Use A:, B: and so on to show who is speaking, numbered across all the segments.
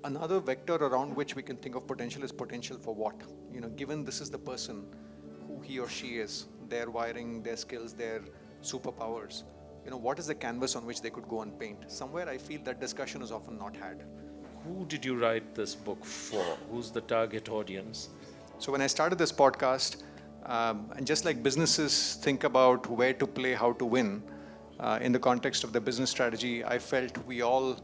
A: Another vector around which we can think of potential is potential for what? Given this is the person, who he or she is, their wiring, their skills, their superpowers, what is the canvas on which they could go and paint? Somewhere I feel that discussion is often not had.
B: Who did you write this book for? Who's the target audience?
A: So when I started this podcast, and just like businesses think about where to play, how to win, in the context of the business strategy, I felt we all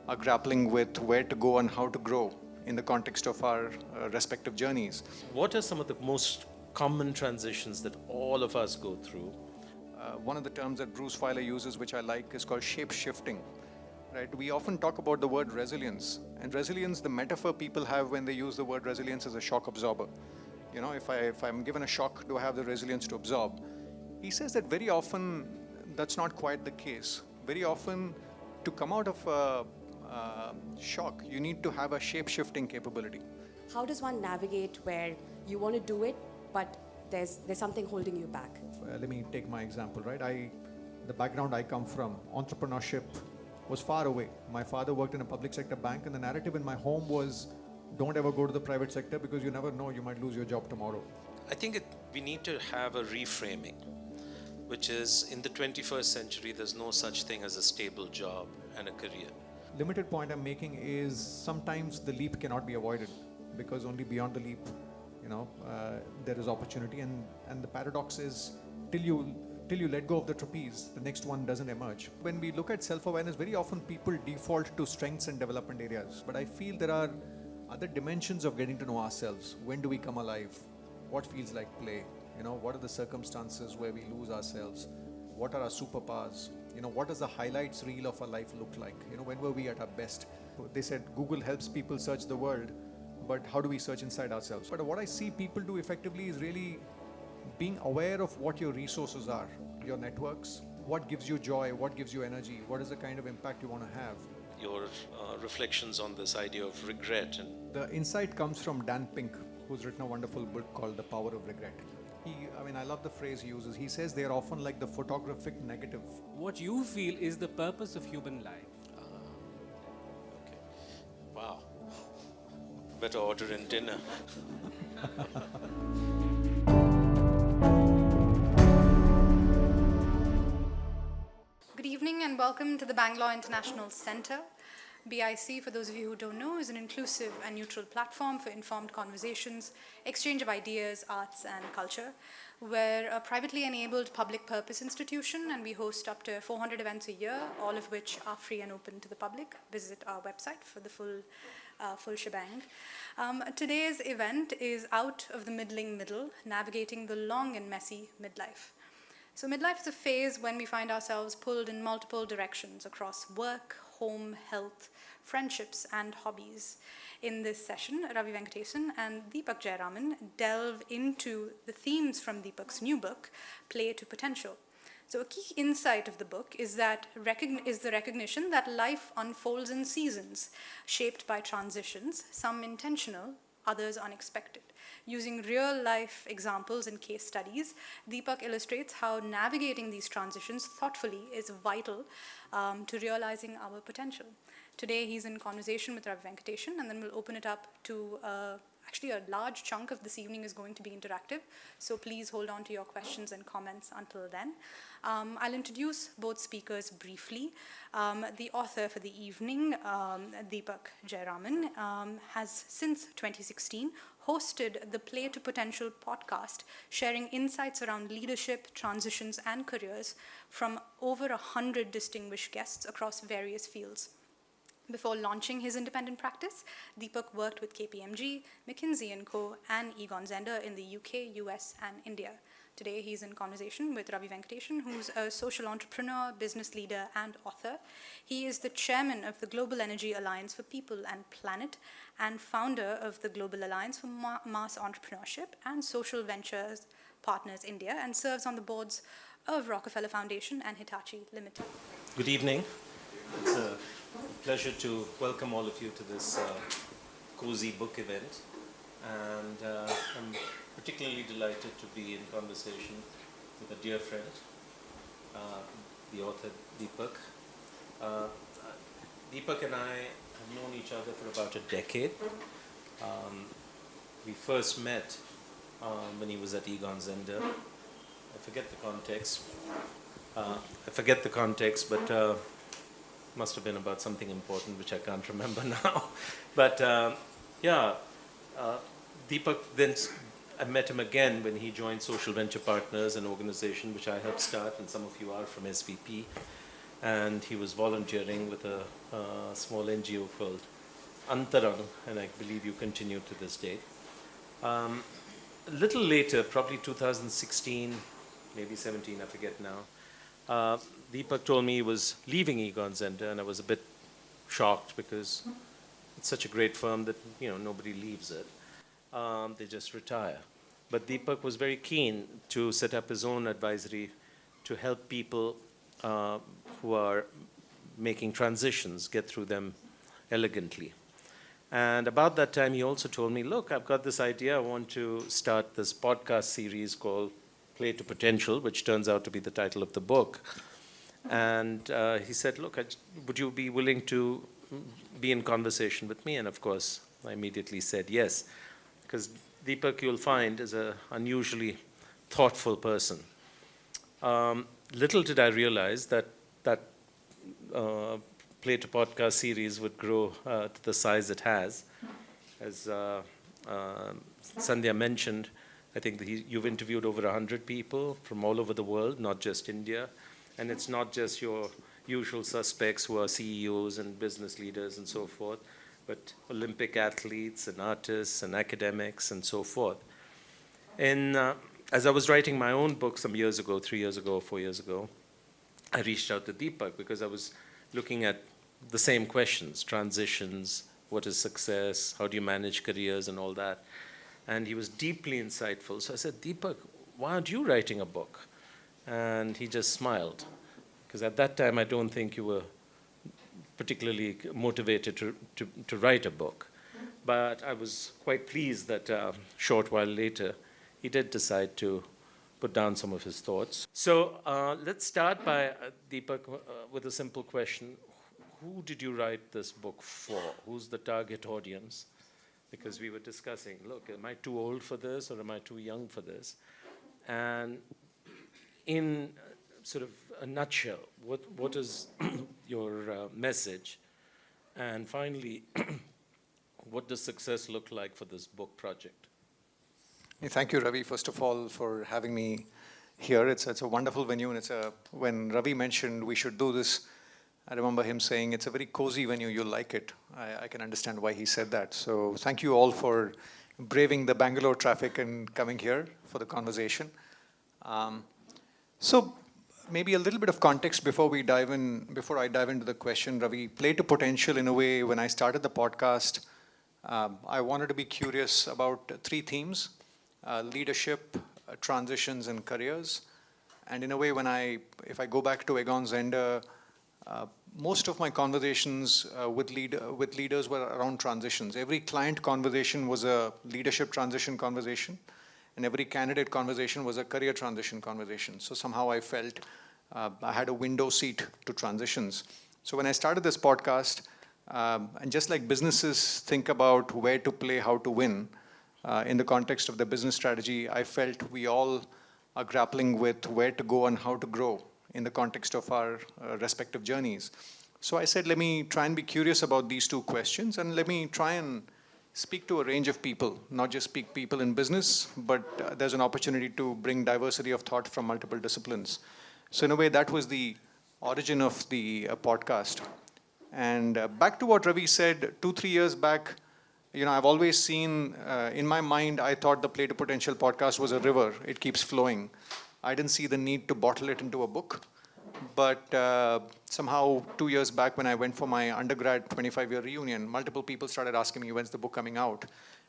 A: are grappling with where to go and how to grow in the context of our respective journeys.
B: What are some of the most common transitions that all of us go through?
A: One of the terms that Bruce Feiler uses, which I like, is called shape-shifting. Right? We often talk about the word resilience, and resilience, the metaphor people have when they use the word resilience, is a shock absorber. If I'm given a shock, do I have the resilience to absorb? He says that very often that's not quite the case. Very often, to come out of a shock, you need to have a shape-shifting capability.
C: How does one navigate where you want to do it, but there's something holding you back?
A: Let me take my example, right? The background I come from, entrepreneurship was far away. My father worked in a public sector bank, and the narrative in my home was, don't ever go to the private sector because you never know, you might lose your job tomorrow.
B: I think we need to have a reframing, which is in the 21st century, there's no such thing as a stable job and a career.
A: Limited point I'm making is sometimes the leap cannot be avoided, because only beyond the leap, there is opportunity. And the paradox is, till you let go of the trapeze, the next one doesn't emerge. When we look at self-awareness, very often people default to strengths and development areas. But I feel there are other dimensions of getting to know ourselves. When do we come alive? What feels like play? What are the circumstances where we lose ourselves? What are our superpowers? What does the highlights reel of our life look like? When were we at our best? They said Google helps people search the world, but how do we search inside ourselves? But what I see people do effectively is really being aware of what your resources are, your networks, what gives you joy, what gives you energy, what is the kind of impact you want to have.
B: Your reflections on this idea of regret. And
A: the insight comes from Dan Pink, who's written a wonderful book called The Power of Regret. I love the phrase he uses. He says they're often like the photographic negative.
D: What you feel is the purpose of human life.
B: Okay. Wow. Better order in dinner.
E: Good evening and welcome to the Bangalore International Centre. BIC, for those of you who don't know, is an inclusive and neutral platform for informed conversations, exchange of ideas, arts and culture. We're a privately enabled public purpose institution, and we host up to 400 events a year, all of which are free and open to the public. Visit our website for the full shebang. Today's event is Out of the Middling Middle, Navigating the Long and Messy Midlife. So midlife is a phase when we find ourselves pulled in multiple directions across work, home, health, friendships, and hobbies. In this session, Ravi Venkatesan and Deepak Jayaraman delve into the themes from Deepak's new book, Play to Potential. So a key insight of the book is the recognition that life unfolds in seasons, shaped by transitions, some intentional, others unexpected. Using real-life examples and case studies, Deepak illustrates how navigating these transitions thoughtfully is vital to realizing our potential. Today, he's in conversation with Ravi Venkatesan, and then we'll open it up to actually a large chunk of this evening is going to be interactive, so please hold on to your questions and comments until then. I'll introduce both speakers briefly. The author for the evening, Deepak Jayaraman, has since 2016 hosted the Play to Potential podcast, sharing insights around leadership, transitions, and careers from over 100 distinguished guests across various fields. Before launching his independent practice, Deepak worked with KPMG, McKinsey & Co., and Egon Zehnder in the UK, US, and India. Today, he's in conversation with Ravi Venkatesan, who's a social entrepreneur, business leader, and author. He is the chairman of the Global Energy Alliance for People and Planet and founder of the Global Alliance for Mass Entrepreneurship and Social Ventures Partners India, and serves on the boards of Rockefeller Foundation and Hitachi Limited.
B: Good evening. It's a pleasure to welcome all of you to this cozy book event, and I'm particularly delighted to be in conversation with a dear friend, the author Deepak. Deepak and I have known each other for about a decade. We first met when he was at Egon Zehnder. I forget the context, but must have been about something important which I can't remember now. But Deepak, then I met him again when he joined Social Venture Partners, an organization which I helped start, and some of you are from SVP. And he was volunteering with a small NGO called Antarang, and I believe you continue to this day. A little later, probably 2016, maybe 17, I forget now, Deepak told me he was leaving Egon Zehnder, and I was a bit shocked because it's such a great firm that nobody leaves it. They just retire. But Deepak was very keen to set up his own advisory to help people who are making transitions get through them elegantly. And about that time, he also told me, look, I've got this idea. I want to start this podcast series called Play to Potential, which turns out to be the title of the book. And he said, look, would you be willing to be in conversation with me? And of course, I immediately said yes, because Deepak, you'll find, is an unusually thoughtful person. Little did I realize that Play to Podcast series would grow to the size it has. As Sandhya mentioned, I think that you've interviewed over 100 people from all over the world, not just India. And it's not just your usual suspects who are CEOs and business leaders and so forth, but Olympic athletes and artists and academics and so forth. And as I was writing my own book some years ago, 3 years ago, 4 years ago, I reached out to Deepak because I was looking at the same questions, transitions, what is success, how do you manage careers and all that. And he was deeply insightful. So I said, Deepak, why aren't you writing a book? And he just smiled. Because at that time, I don't think you were particularly motivated to write a book. But I was quite pleased that a short while later, he did decide to put down some of his thoughts. So let's start by, Deepak, with a simple question. Who did you write this book for? Who's the target audience? Because we were discussing, look, am I too old for this or am I too young for this? And in sort of a nutshell, what is your message? And finally, what does success look like for this book project?
A: Thank you, Ravi, first of all, for having me here. It's a wonderful venue, and when Ravi mentioned we should do this, I remember him saying it's a very cozy venue, you'll like it. I can understand why he said that. So thank you all for braving the Bangalore traffic and coming here for the conversation. So maybe a little bit of context before I dive into the question, Ravi. Play to Potential, in a way, when I started the podcast, I wanted to be curious about 3 themes: leadership, transitions, and careers. And in a way, if I go back to Egon Zehnder, most of my conversations with leaders were around transitions. Every client conversation was a leadership transition conversation, and every candidate conversation was a career transition conversation. So somehow I felt I had a window seat to transitions. So when I started this podcast, and just like businesses think about where to play, how to win, in the context of the business strategy, I felt we all are grappling with where to go and how to grow in the context of our respective journeys. So I said, let me try and be curious about these 2 questions, and let me try and speak to a range of people, not just speak people in business, but there's an opportunity to bring diversity of thought from multiple disciplines. So in a way, that was the origin of the podcast. And back to what Ravi said, 2-3 years back, I've always seen, in my mind, I thought the Play to Potential podcast was a river. It keeps flowing. I didn't see the need to bottle it into a book. But somehow 2 years back, when I went for my undergrad 25-year reunion, multiple people started asking me, when's the book coming out?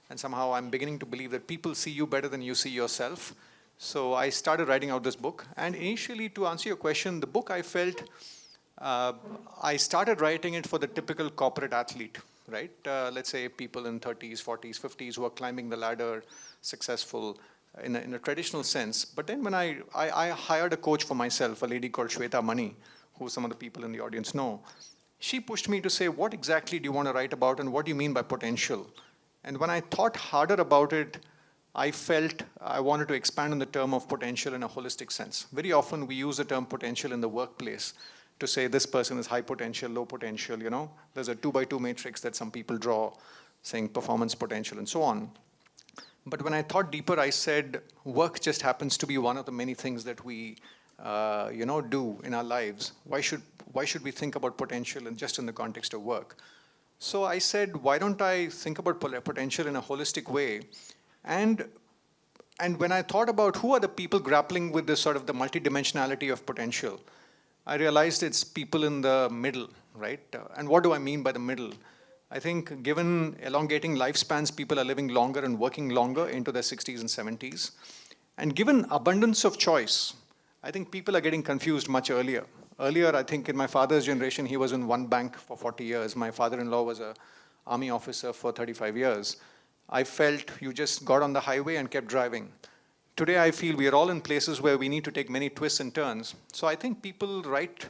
A: And somehow I'm beginning to believe that people see you better than you see yourself. So I started writing out this book. And initially, to answer your question, the book, I felt, I started writing it for the typical corporate athlete, right? Let's say people in 30s, 40s, 50s who are climbing the ladder, successful in a traditional sense. But then when I hired a coach for myself, a lady called Shweta Mani, who some of the people in the audience know. she pushed me to say, what exactly do you want to write about and what do you mean by potential? And when I thought harder about it, I felt I wanted to expand on the term of potential in a holistic sense. Very often we use the term potential in the workplace to say this person is high potential, low potential, you know. There's a 2x2 matrix that some people draw saying performance potential and so on. But when I thought deeper, I said work just happens to be one of the many things that we do in our lives. Why should we think about potential and just in the context of work? So I said, why don't I think about potential in a holistic way? And when I thought about who are the people grappling with this sort of the multidimensionality of potential, I realized it's people in the middle, right? And what do I mean by the middle? I think given elongating lifespans, people are living longer and working longer into their 60s and 70s. And given abundance of choice, I think people are getting confused much earlier. Earlier, I think in my father's generation, he was in one bank for 40 years. My father-in-law was an army officer for 35 years. I felt you just got on the highway and kept driving. Today, I feel we are all in places where we need to take many twists and turns. So I think people right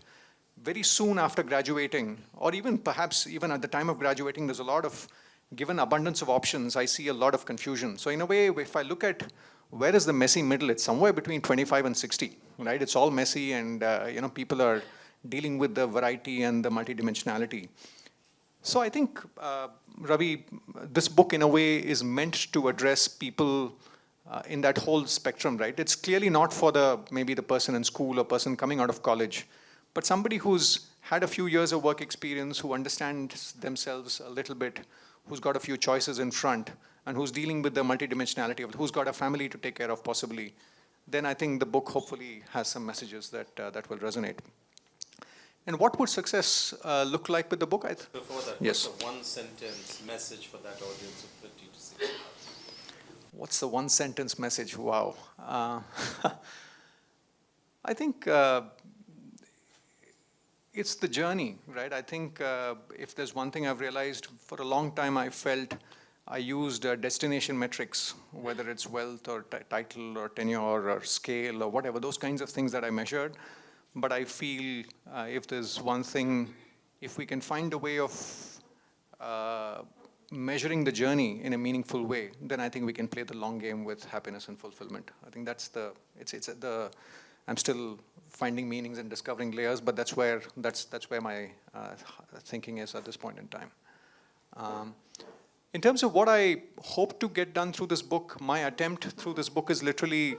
A: very soon after graduating, or even perhaps even at the time of graduating, there's a lot of, given abundance of options, I see a lot of confusion. So in a way, if I look at where is the messy middle, it's somewhere between 25 and 60, right? It's all messy and people are dealing with the variety and the multidimensionality. So I think, Ravi, this book in a way is meant to address people in that whole spectrum, right? It's clearly not for maybe the person in school or person coming out of college, but somebody who's had a few years of work experience, who understands themselves a little bit, who's got a few choices in front, and who's dealing with the multidimensionality of it, who's got a family to take care of possibly, then I think the book hopefully has some messages that will resonate. And what would success look like with the book?
B: Before that,
A: yes.
B: what's a one-sentence message for that audience of 50 to 60?
A: What's the one-sentence message? Wow. I think it's the journey, right? I think if there's one thing I've realized, for a long time I felt I used destination metrics, whether it's wealth or title or tenure or scale or whatever, those kinds of things that I measured. But I feel if there's one thing, if we can find a way of measuring the journey in a meaningful way, then I think we can play the long game with happiness and fulfillment. I think that's I'm still finding meanings and discovering layers, but that's where my thinking is at this point in time. In terms of what I hope to get done through this book, my attempt through this book is literally,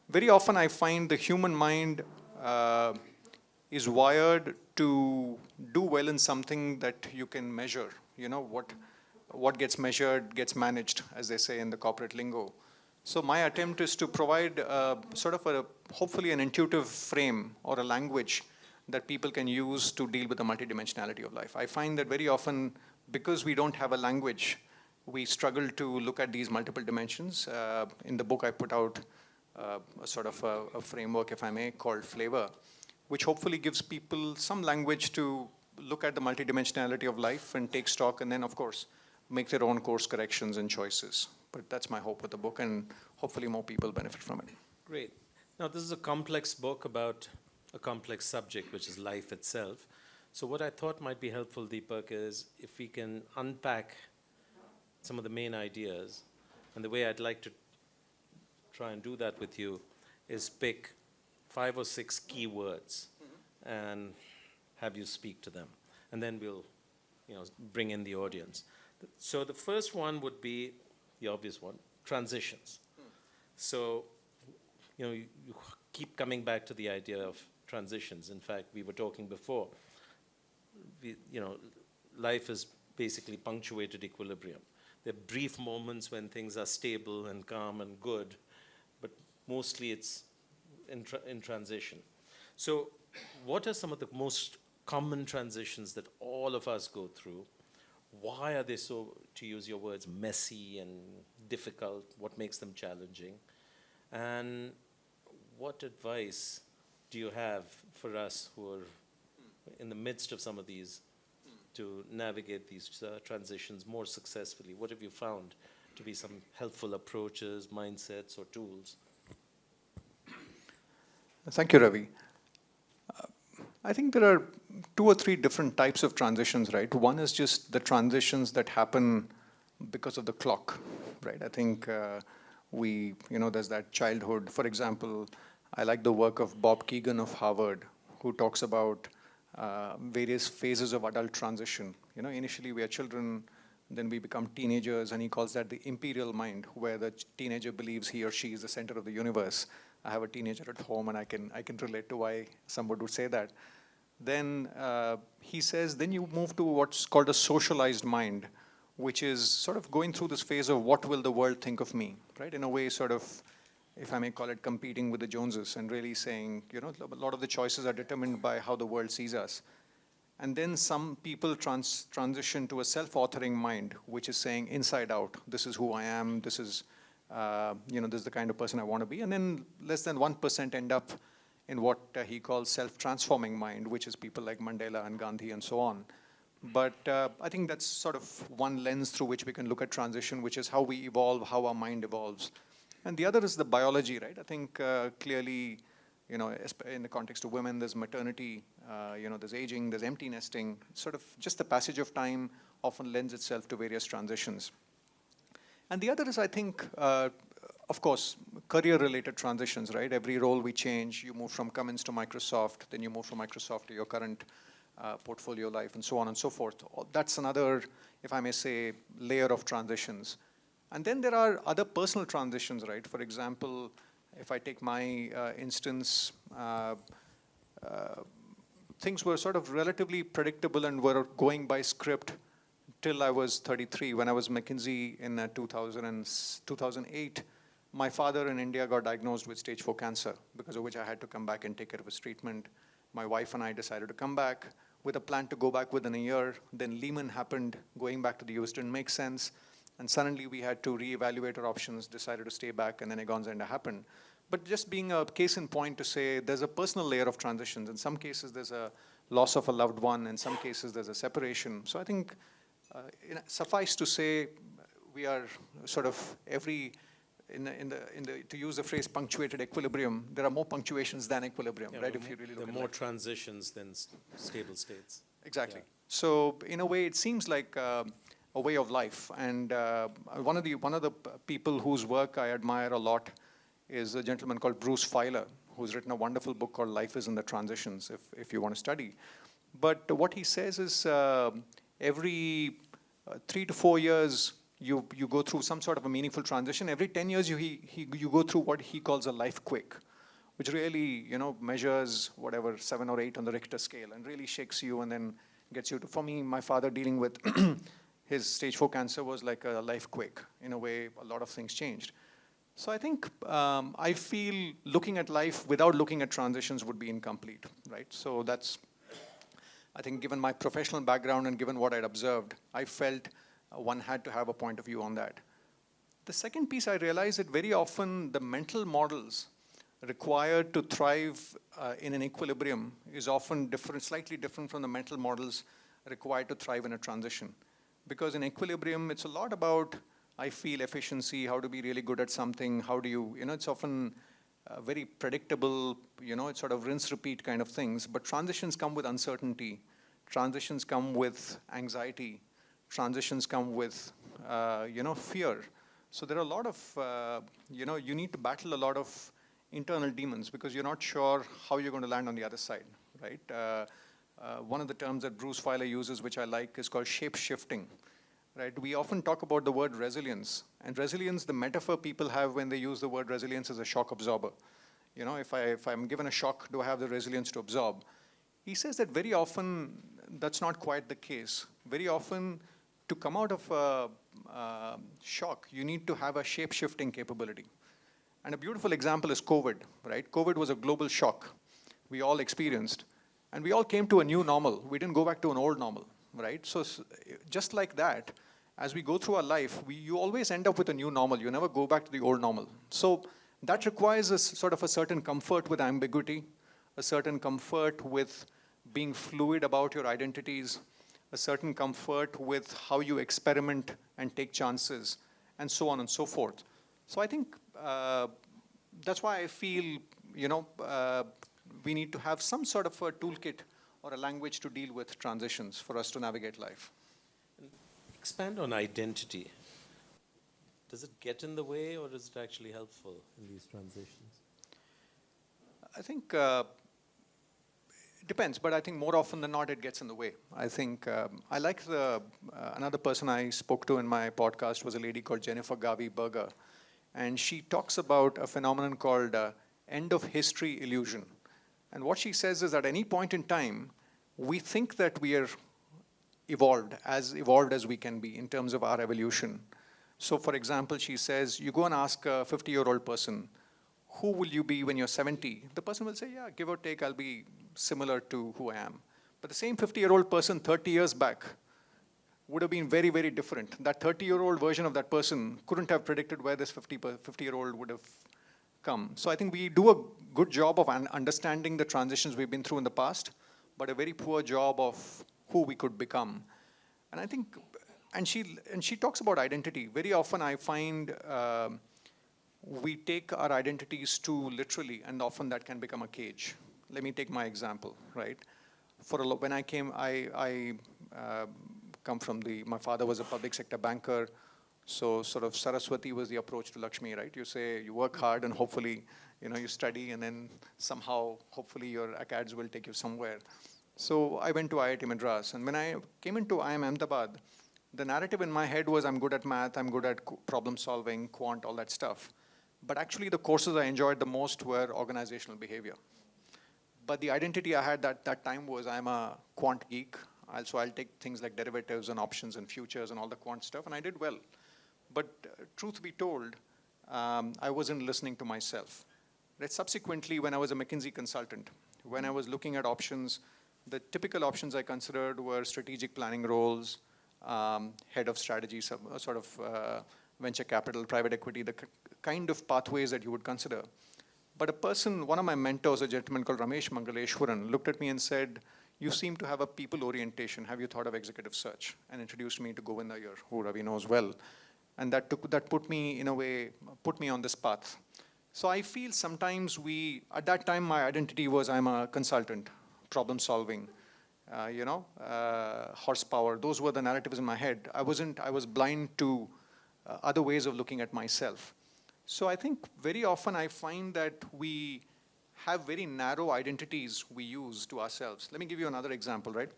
A: very often I find the human mind is wired to do well in something that you can measure. You know, what gets measured gets managed, as they say in the corporate lingo. So my attempt is to provide hopefully an intuitive frame or a language that people can use to deal with the multidimensionality of life. I find that very often, because we don't have a language, we struggle to look at these multiple dimensions. In the book, I put out a framework, if I may, called FLAVOUR, which hopefully gives people some language to look at the multidimensionality of life and take stock, and then, of course, make their own course corrections and choices. But that's my hope with the book, and hopefully more people benefit from it.
B: Great. Now, this is a complex book about a complex subject, which is life itself. So what I thought might be helpful, Deepak, is if we can unpack some of the main ideas, and the way I'd like to try and do that with you is pick 5 or 6 key words and have you speak to them. And then we'll bring in the audience. So the first one would be the obvious one, transitions. So, you keep coming back to the idea of transitions. In fact, we were talking before, life is basically punctuated equilibrium. There are brief moments when things are stable and calm and good, but mostly it's in transition. So what are some of the most common transitions that all of us go through? Why are they so, to use your words, messy and difficult? What makes them challenging? And what advice do you have for us who are in the midst of some of these to navigate these transitions more successfully? What have you found to be some helpful approaches, mindsets, or tools?
A: Thank you, Ravi. I think there are 2 or 3 different types of transitions, right? One is just the transitions that happen because of the clock, right? I think there's that childhood. For example, I like the work of Bob Kegan of Harvard, who talks about various phases of adult transition. Initially we are children, then we become teenagers, and he calls that the imperial mind, where the teenager believes he or she is the center of the universe. I have a teenager at home, and I can relate to why someone would say that. Then he says, then you move to what's called a socialized mind, which is sort of going through this phase of what will the world think of me, right? In a way, sort of, if I may call it, competing with the Joneses, and really saying, a lot of the choices are determined by how the world sees us. And then some people transition to a self-authoring mind, which is saying inside out, this is who I am, this is, this is the kind of person I want to be. And then less than 1% end up in what he calls self-transforming mind, which is people like Mandela and Gandhi and so on. But I think that's sort of one lens through which we can look at transition, which is how we evolve, how our mind evolves. And the other is the biology, right? I think clearly, in the context of women, there's maternity, there's aging, there's empty nesting. Sort of just the passage of time often lends itself to various transitions. And the other is, I think, of course, career-related transitions, right? Every role we change, you move from Cummins to Microsoft, then you move from Microsoft to your current portfolio life, and so on and so forth. That's another, if I may say, layer of transitions. And then there are other personal transitions, right? For example, if I take my instance, things were sort of relatively predictable and were going by script till I was 33. When I was McKinsey in 2008, my father in India got diagnosed with stage 4 cancer, because of which I had to come back and take care of his treatment. My wife and I decided to come back with a plan to go back within a year. Then Lehman happened. Going back to the US didn't make sense. And suddenly we had to reevaluate our options, decided to stay back, and then Egonzenda happened. But just being a case in point to say there's a personal layer of transitions. In some cases, there's a loss of a loved one. In some cases, there's a separation. So I think suffice to say, we are sort of to use the phrase punctuated equilibrium, there are more punctuations than equilibrium, right? If you really look at it.
B: There are more transitions than stable states.
A: Exactly. Yeah. So in a way, it seems like a way of life. And one of the people whose work I admire a lot is a gentleman called Bruce Feiler, who's written a wonderful book called Life is in the Transitions, if you want to study. But what he says is every 3 to 4 years, you go through some sort of a meaningful transition. Every 10 years, you go through what he calls a life quake, which really measures whatever 7 or 8 on the Richter scale and really shakes you and then gets you to. For me, my father dealing with his stage 4 cancer was like a life quake. In a way, a lot of things changed. So I think I feel looking at life without looking at transitions would be incomplete, right? So that's, I think, given my professional background and given what I'd observed, I felt one had to have a point of view on that. The second piece, I realized that very often the mental models required to thrive in an equilibrium is often different, slightly different from the mental models required to thrive in a transition. Because in equilibrium, it's a lot about, I feel, efficiency, how to be really good at something, how do you, it's often very predictable, it's sort of rinse, repeat kind of things. But transitions come with uncertainty. Transitions come with anxiety. Transitions come with, fear. So there are a lot of, you need to battle a lot of internal demons because you're not sure how you're going to land on the other side, right? One of the terms that Bruce Feiler uses, which I like, is called shape-shifting. Right? We often talk about the word resilience. And resilience, the metaphor people have when they use the word resilience is a shock absorber. If I'm given a shock, do I have the resilience to absorb? He says that very often, that's not quite the case. Very often, to come out of a shock, you need to have a shape-shifting capability. And a beautiful example is COVID, right? COVID was a global shock we all experienced. And we all came to a new normal. We didn't go back to an old normal, right? So just like that, as we go through our life, you always end up with a new normal. You never go back to the old normal. So that requires a sort of a certain comfort with ambiguity, a certain comfort with being fluid about your identities, a certain comfort with how you experiment and take chances, and so on and so forth. So I think that's why I feel, we need to have some sort of a toolkit or a language to deal with transitions for us to navigate life.
B: Expand on identity. Does it get in the way, or is it actually helpful in these transitions?
A: I think it depends, but I think more often than not, it gets in the way. I think I like another person I spoke to in my podcast was a lady called Jennifer Garvey Berger, and she talks about a phenomenon called end of history illusion. And what she says is at any point in time, we think that we are evolved as we can be in terms of our evolution. So for example, she says, you go and ask a 50-year-old person, who will you be when you're 70? The person will say, yeah, give or take, I'll be similar to who I am. But the same 50-year-old person 30 years back would have been very, very different. That 30-year-old version of that person couldn't have predicted where this 50-year-old would have come. So I think we do a good job of understanding the transitions we've been through in the past, but a very poor job of who we could become. And I think, and she talks about identity. Very often I find we take our identities too literally, and often that can become a cage. Let me take my example, right? When I came, I come from my father was a public sector banker, so sort of Saraswati was the approach to Lakshmi, right? You say, you work hard and hopefully, you study, and then somehow, hopefully your acads will take you somewhere. So I went to IIT Madras, and when I came into IIM Ahmedabad, the narrative in my head was I'm good at math, I'm good at problem solving, quant, all that stuff. But actually the courses I enjoyed the most were organizational behavior. But the identity I had that time was I'm a quant geek, so I'll take things like derivatives and options and futures and all the quant stuff, and I did well. But truth be told, I wasn't listening to myself. Right? Subsequently, when I was a McKinsey consultant, when I was looking at options, the typical options I considered were strategic planning roles, head of strategy, sort of venture capital, private equity, the kind of pathways that you would consider. But one of my mentors, a gentleman called Ramesh Mangaleshwaran, looked at me and said, you seem to have a people orientation. Have you thought of executive search? And introduced me to Govind Iyer, who Ravi knows well. And that put me, in a way, put me on this path. So I feel sometimes at that time, my identity was I'm a consultant, problem solving, horsepower. Those were the narratives in my head. I was blind to other ways of looking at myself. So I think very often I find that we have very narrow identities we use to ourselves. Let me give you another example, right?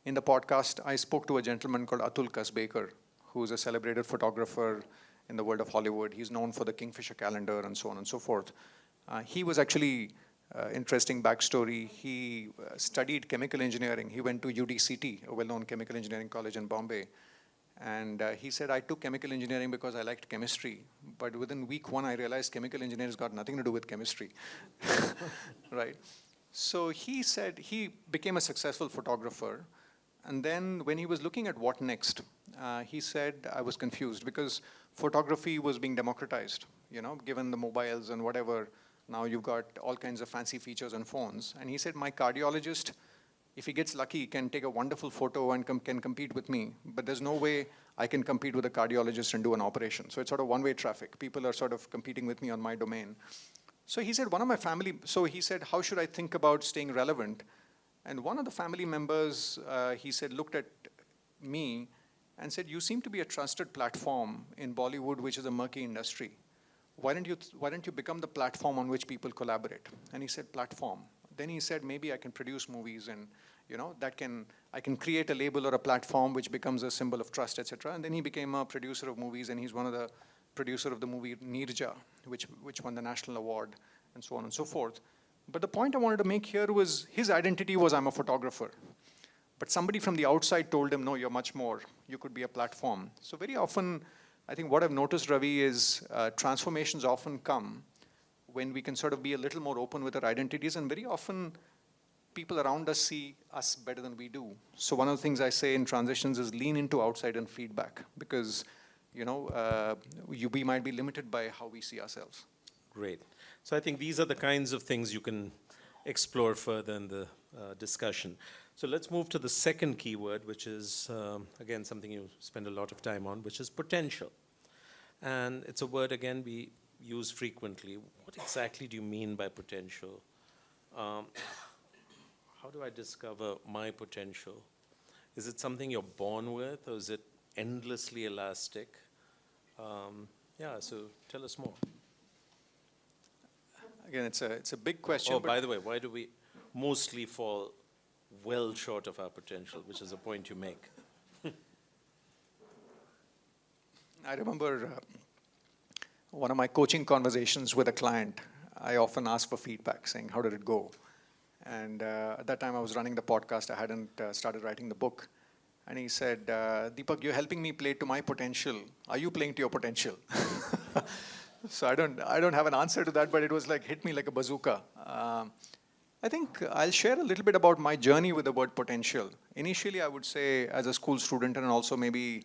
A: In the podcast, I spoke to a gentleman called Atul Kasbekar, who's a celebrated photographer in the world of Hollywood. He's known for the Kingfisher calendar and so on and so forth. He was actually, interesting backstory, he studied chemical engineering. He went to UDCT, a well-known chemical engineering college in Bombay. And he said, I took chemical engineering because I liked chemistry. But within week one, I realized chemical engineering has got nothing to do with chemistry, right? So he said he became a successful photographer. And then when he was looking at what next, he said, I was confused because photography was being democratized, given the mobiles and whatever. Now you've got all kinds of fancy features on phones. And he said, my cardiologist, if he gets lucky, can take a wonderful photo and can compete with me. But there's no way I can compete with a cardiologist and do an operation. So it's sort of one-way traffic. People are sort of competing with me on my domain. So he said, he said, how should I think about staying relevant? And one of the family members, he said, looked at me and said, you seem to be a trusted platform in Bollywood, which is a murky industry. Why don't you become the platform on which people collaborate? And he said, platform. Then he said, maybe I can produce movies and, I can create a label or a platform which becomes a symbol of trust, etc. And then he became a producer of movies, and he's one of the producer of the movie Inertia, which won the national award, and so on and so forth. But the point I wanted to make here was his identity was I'm a photographer. But somebody from the outside told him, no, you're much more. You could be a platform. So very often, I think what I've noticed, Ravi, is transformations often come when we can sort of be a little more open with our identities, and very often people around us see us better than we do. So one of the things I say in transitions is lean into outside and feedback, because we might be limited by how we see ourselves.
B: Great. So I think these are the kinds of things you can explore further in the discussion. So let's move to the second keyword, which is, again, something you spend a lot of time on, which is potential. And it's a word, again, we use frequently. What exactly do you mean by potential? how do I discover my potential? Is it something you're born with, or is it endlessly elastic? So tell us more.
A: Again, it's a big question.
B: Oh,
A: but
B: by the way, why do we mostly fall well short of our potential, which is a point you make?
A: I remember one of my coaching conversations with a client. I often ask for feedback, saying, how did it go? And at that time, I was running the podcast. I hadn't started writing the book. And he said, Deepak, you're helping me play to my potential. Are you playing to your potential? So I don't have an answer to that, but it was like, hit me like a bazooka. I think I'll share a little bit about my journey with the word potential. Initially, I would say as a school student and also maybe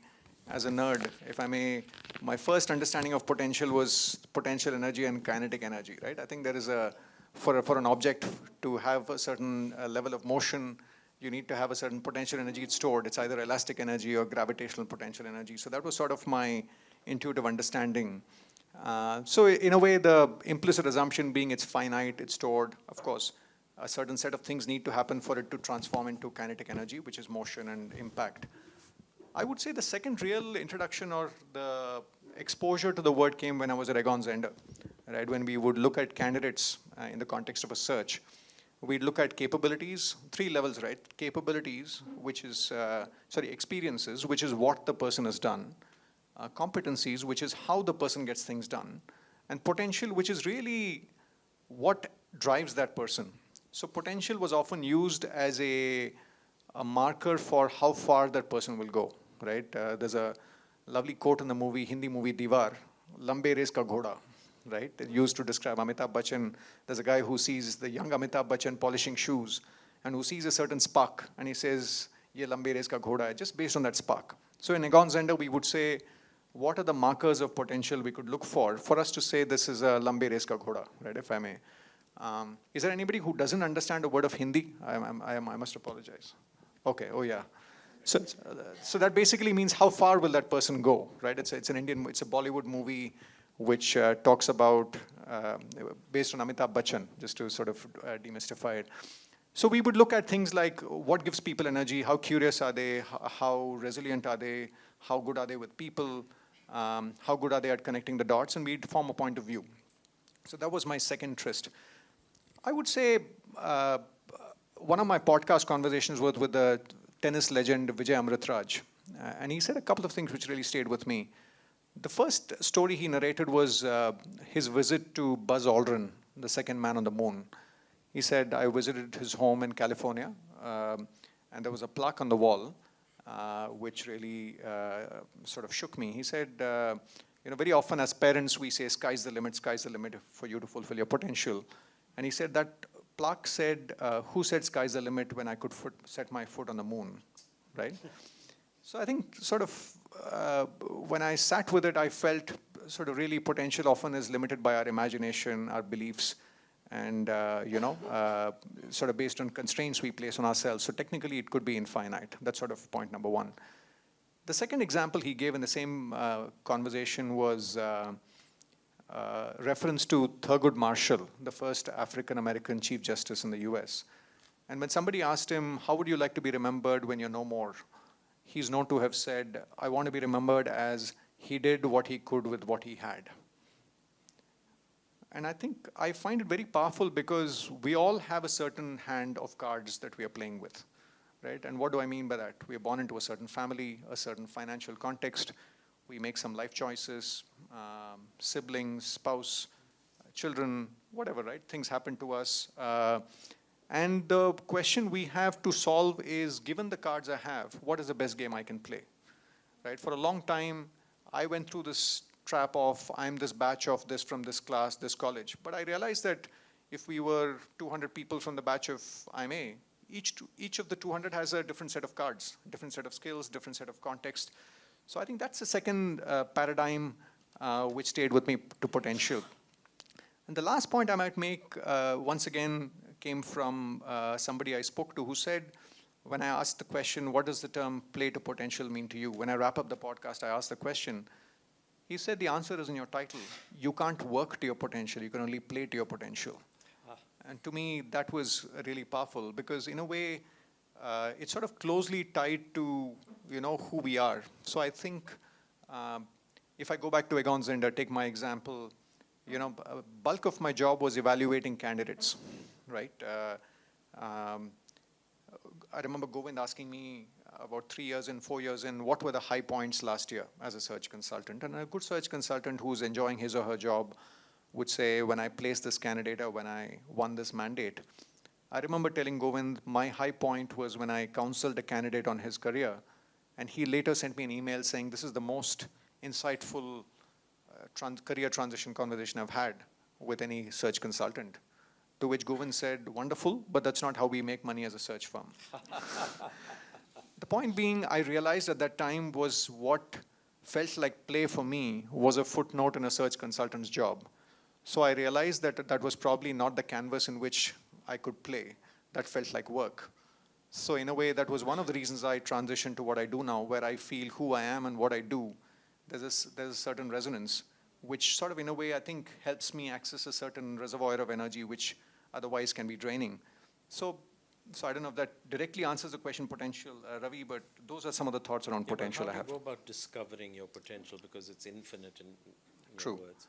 A: as a nerd, if I may, my first understanding of potential was potential energy and kinetic energy, right? I think there is for an object to have a certain level of motion, you need to have a certain potential energy stored. It's either elastic energy or gravitational potential energy. So that was sort of my intuitive understanding. So in a way, the implicit assumption being it's finite, it's stored. Of course, a certain set of things need to happen for it to transform into kinetic energy, which is motion and impact. I would say the second real introduction or the exposure to the word came when I was at Egon Zehnder, right? When we would look at candidates in the context of a search, we'd look at capabilities, 3 levels, right? Capabilities, which is, experiences, which is what the person has done. Competencies, which is how the person gets things done. And potential, which is really what drives that person. So potential was often used as a marker for how far that person will go, right? There's a lovely quote in the Hindi movie Diwar, "Lambe race ka ghoda," right? It used to describe Amitabh Bachchan. There's a guy who sees the young Amitabh Bachchan polishing shoes and who sees a certain spark and he says, "Ye lambe race ka ghoda hai," just based on that spark. So in Egon Zehnder, we would say, what are the markers of potential we could look for us to say this is a lambe race ka ghoda, right, if I may. Is there anybody who doesn't understand a word of Hindi? I must apologize. Okay, oh yeah. So that basically means how far will that person go, right? It's a Bollywood movie which talks about, based on Amitabh Bachchan, just to sort of demystify it. So we would look at things like what gives people energy, how curious are they, how resilient are they, how good are they with people, how good are they at connecting the dots, and we'd form a point of view. So that was my second tryst. I would say one of my podcast conversations was with the tennis legend Vijay Amritraj. And he said a couple of things which really stayed with me. The first story he narrated was his visit to Buzz Aldrin, the second man on the moon. He said, I visited his home in California, and there was a plaque on the wall, which really sort of shook me. He said, very often as parents, we say, sky's the limit for you to fulfill your potential. And he said that plaque said, who said sky's the limit when I could set my foot on the moon, right? So I think sort of when I sat with it, I felt sort of really potential often is limited by our imagination, our beliefs, and sort of based on constraints we place on ourselves. So technically it could be infinite. That's sort of point number one. The second example he gave in the same conversation was reference to Thurgood Marshall, the first African-American Chief Justice in the US. And when somebody asked him, how would you like to be remembered when you're no more? He's known to have said, I want to be remembered as he did what he could with what he had. And I think I find it very powerful because we all have a certain hand of cards that we are playing with, right? And what do I mean by that? We are born into a certain family, a certain financial context. We make some life choices, siblings, spouse, children, whatever, right? Things happen to us. And the question we have to solve is, given the cards I have, what is the best game I can play, right? For a long time, I went through this trap of, I'm this batch of this from this class, this college. But I realized that if we were 200 people from the batch of IMA, each of the 200 has a different set of cards, different set of skills, different set of context. So I think that's the second paradigm which stayed with me to potential. And the last point I might make, once again, came from somebody I spoke to who said, when I asked the question, what does the term play to potential mean to you? When I wrap up the podcast, I asked the question. He said the answer is in your title. You can't work to your potential. You can only play to your potential. And to me, that was really powerful because in a way, it's sort of closely tied to, who we are. So I think if I go back to Egon Zehnder, take my example, a bulk of my job was evaluating candidates, right? I remember Govind asking me about 3 years in, 4 years in, what were the high points last year as a search consultant? And a good search consultant who's enjoying his or her job would say, when I placed this candidate or when I won this mandate. I remember telling Govind, my high point was when I counseled a candidate on his career, and he later sent me an email saying, this is the most insightful career transition conversation I've had with any search consultant. To which Govind said, wonderful, but that's not how we make money as a search firm. The point being, I realized at that time was what felt like play for me was a footnote in a search consultant's job. So I realized that that was probably not the canvas in which I could play. That felt like work. So in a way, that was one of the reasons I transitioned to what I do now, where I feel who I am and what I do. There's a certain resonance, which sort of in a way, I think, helps me access a certain reservoir of energy, which otherwise can be draining. So I don't know if that directly answers the question potential, Ravi, but those are some of the thoughts around potential I have.
B: How do you go about discovering your potential, because it's infinite in
A: True.
B: your words?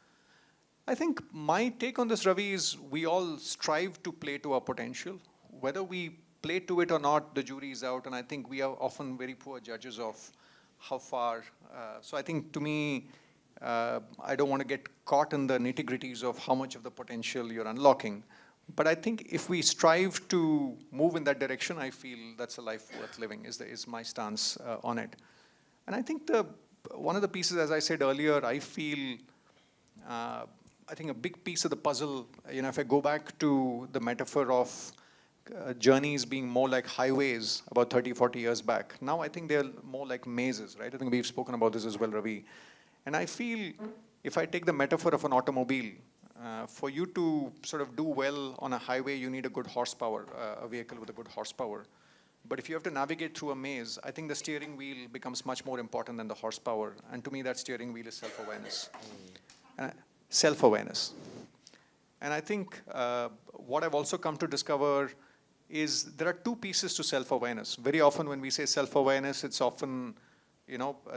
A: I think my take on this, Ravi, is we all strive to play to our potential. Whether we play to it or not, the jury is out, and I think we are often very poor judges of how far. So I think to me, I don't want to get caught in the nitty-gritties of how much of the potential you're unlocking. But I think if we strive to move in that direction, I feel that's a life worth living, is my stance on it. And I think one of the pieces, as I said earlier, I feel, I think a big piece of the puzzle, if I go back to the metaphor of journeys being more like highways about 30, 40 years back, now I think they're more like mazes, right? I think we've spoken about this as well, Ravi. And I feel if I take the metaphor of an automobile, for you to sort of do well on a highway, you need a good horsepower, a vehicle with a good horsepower. But if you have to navigate through a maze, I think the steering wheel becomes much more important than the horsepower. And to me, that steering wheel is self-awareness. Self-awareness. And I think what I've also come to discover is there are two pieces to self-awareness. Very often when we say self-awareness, it's often,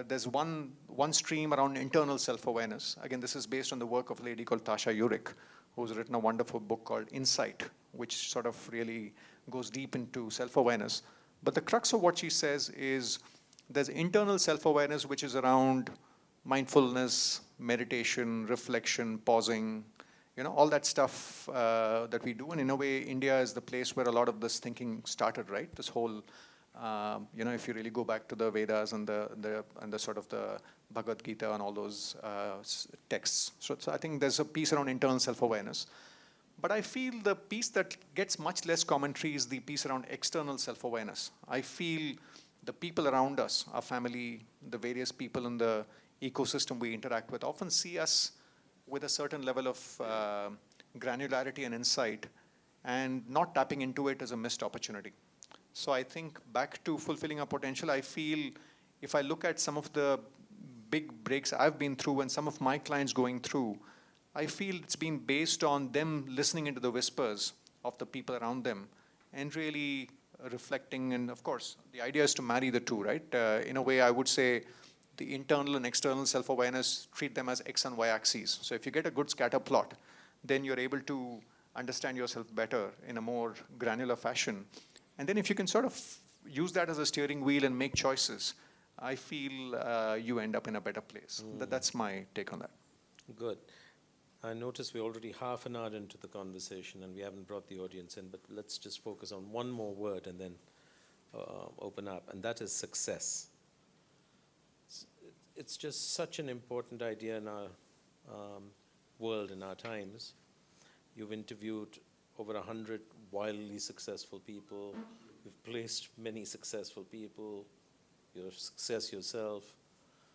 A: there's one stream around internal self-awareness. Again, this is based on the work of a lady called Tasha Eurich, who's written a wonderful book called Insight, which sort of really goes deep into self-awareness. But the crux of what she says is there's internal self-awareness, which is around mindfulness, meditation, reflection, pausing, all that stuff that we do. And in a way, India is the place where a lot of this thinking started, right? This whole, if you really go back to the Vedas and the sort of the Bhagavad Gita and all those texts. So I think there's a piece around internal self-awareness. But I feel the piece that gets much less commentary is the piece around external self-awareness. I feel the people around us, our family, the various people in the ecosystem we interact with, often see us with a certain level of granularity and insight, and not tapping into it is a missed opportunity. So I think back to fulfilling our potential, I feel if I look at some of the big breaks I've been through and some of my clients going through, I feel it's been based on them listening into the whispers of the people around them and really reflecting. And of course, the idea is to marry the two, right? In a way, I would say the internal and external self-awareness, treat them as X and Y axes. So if you get a good scatter plot, then you're able to understand yourself better in a more granular fashion. And then if you can sort of use that as a steering wheel and make choices, I feel you end up in a better place. That's my take on that.
B: Good. I notice we're already half an hour into the conversation and we haven't brought the audience in, but let's just focus on one more word and then open up, and that is success. It's just such an important idea in our world, in our times. You've interviewed over 100 wildly successful people. You've placed many successful people, your success yourself.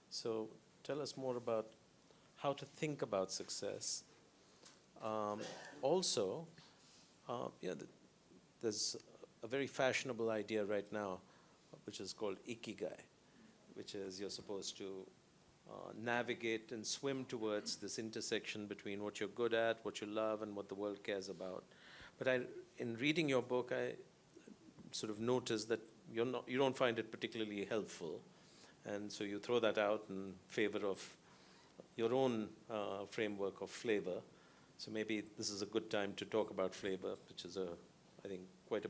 B: So tell us more about how to think about success. Also, there's a very fashionable idea right now, which is called Ikigai, which is you're supposed to navigate and swim towards this intersection between what you're good at, what you love, and what the world cares about. But in reading your book, I sort of noticed that you don't find it particularly helpful, and so you throw that out in favor of your own framework of flavor. So maybe this is a good time to talk about flavor, which is I think, quite a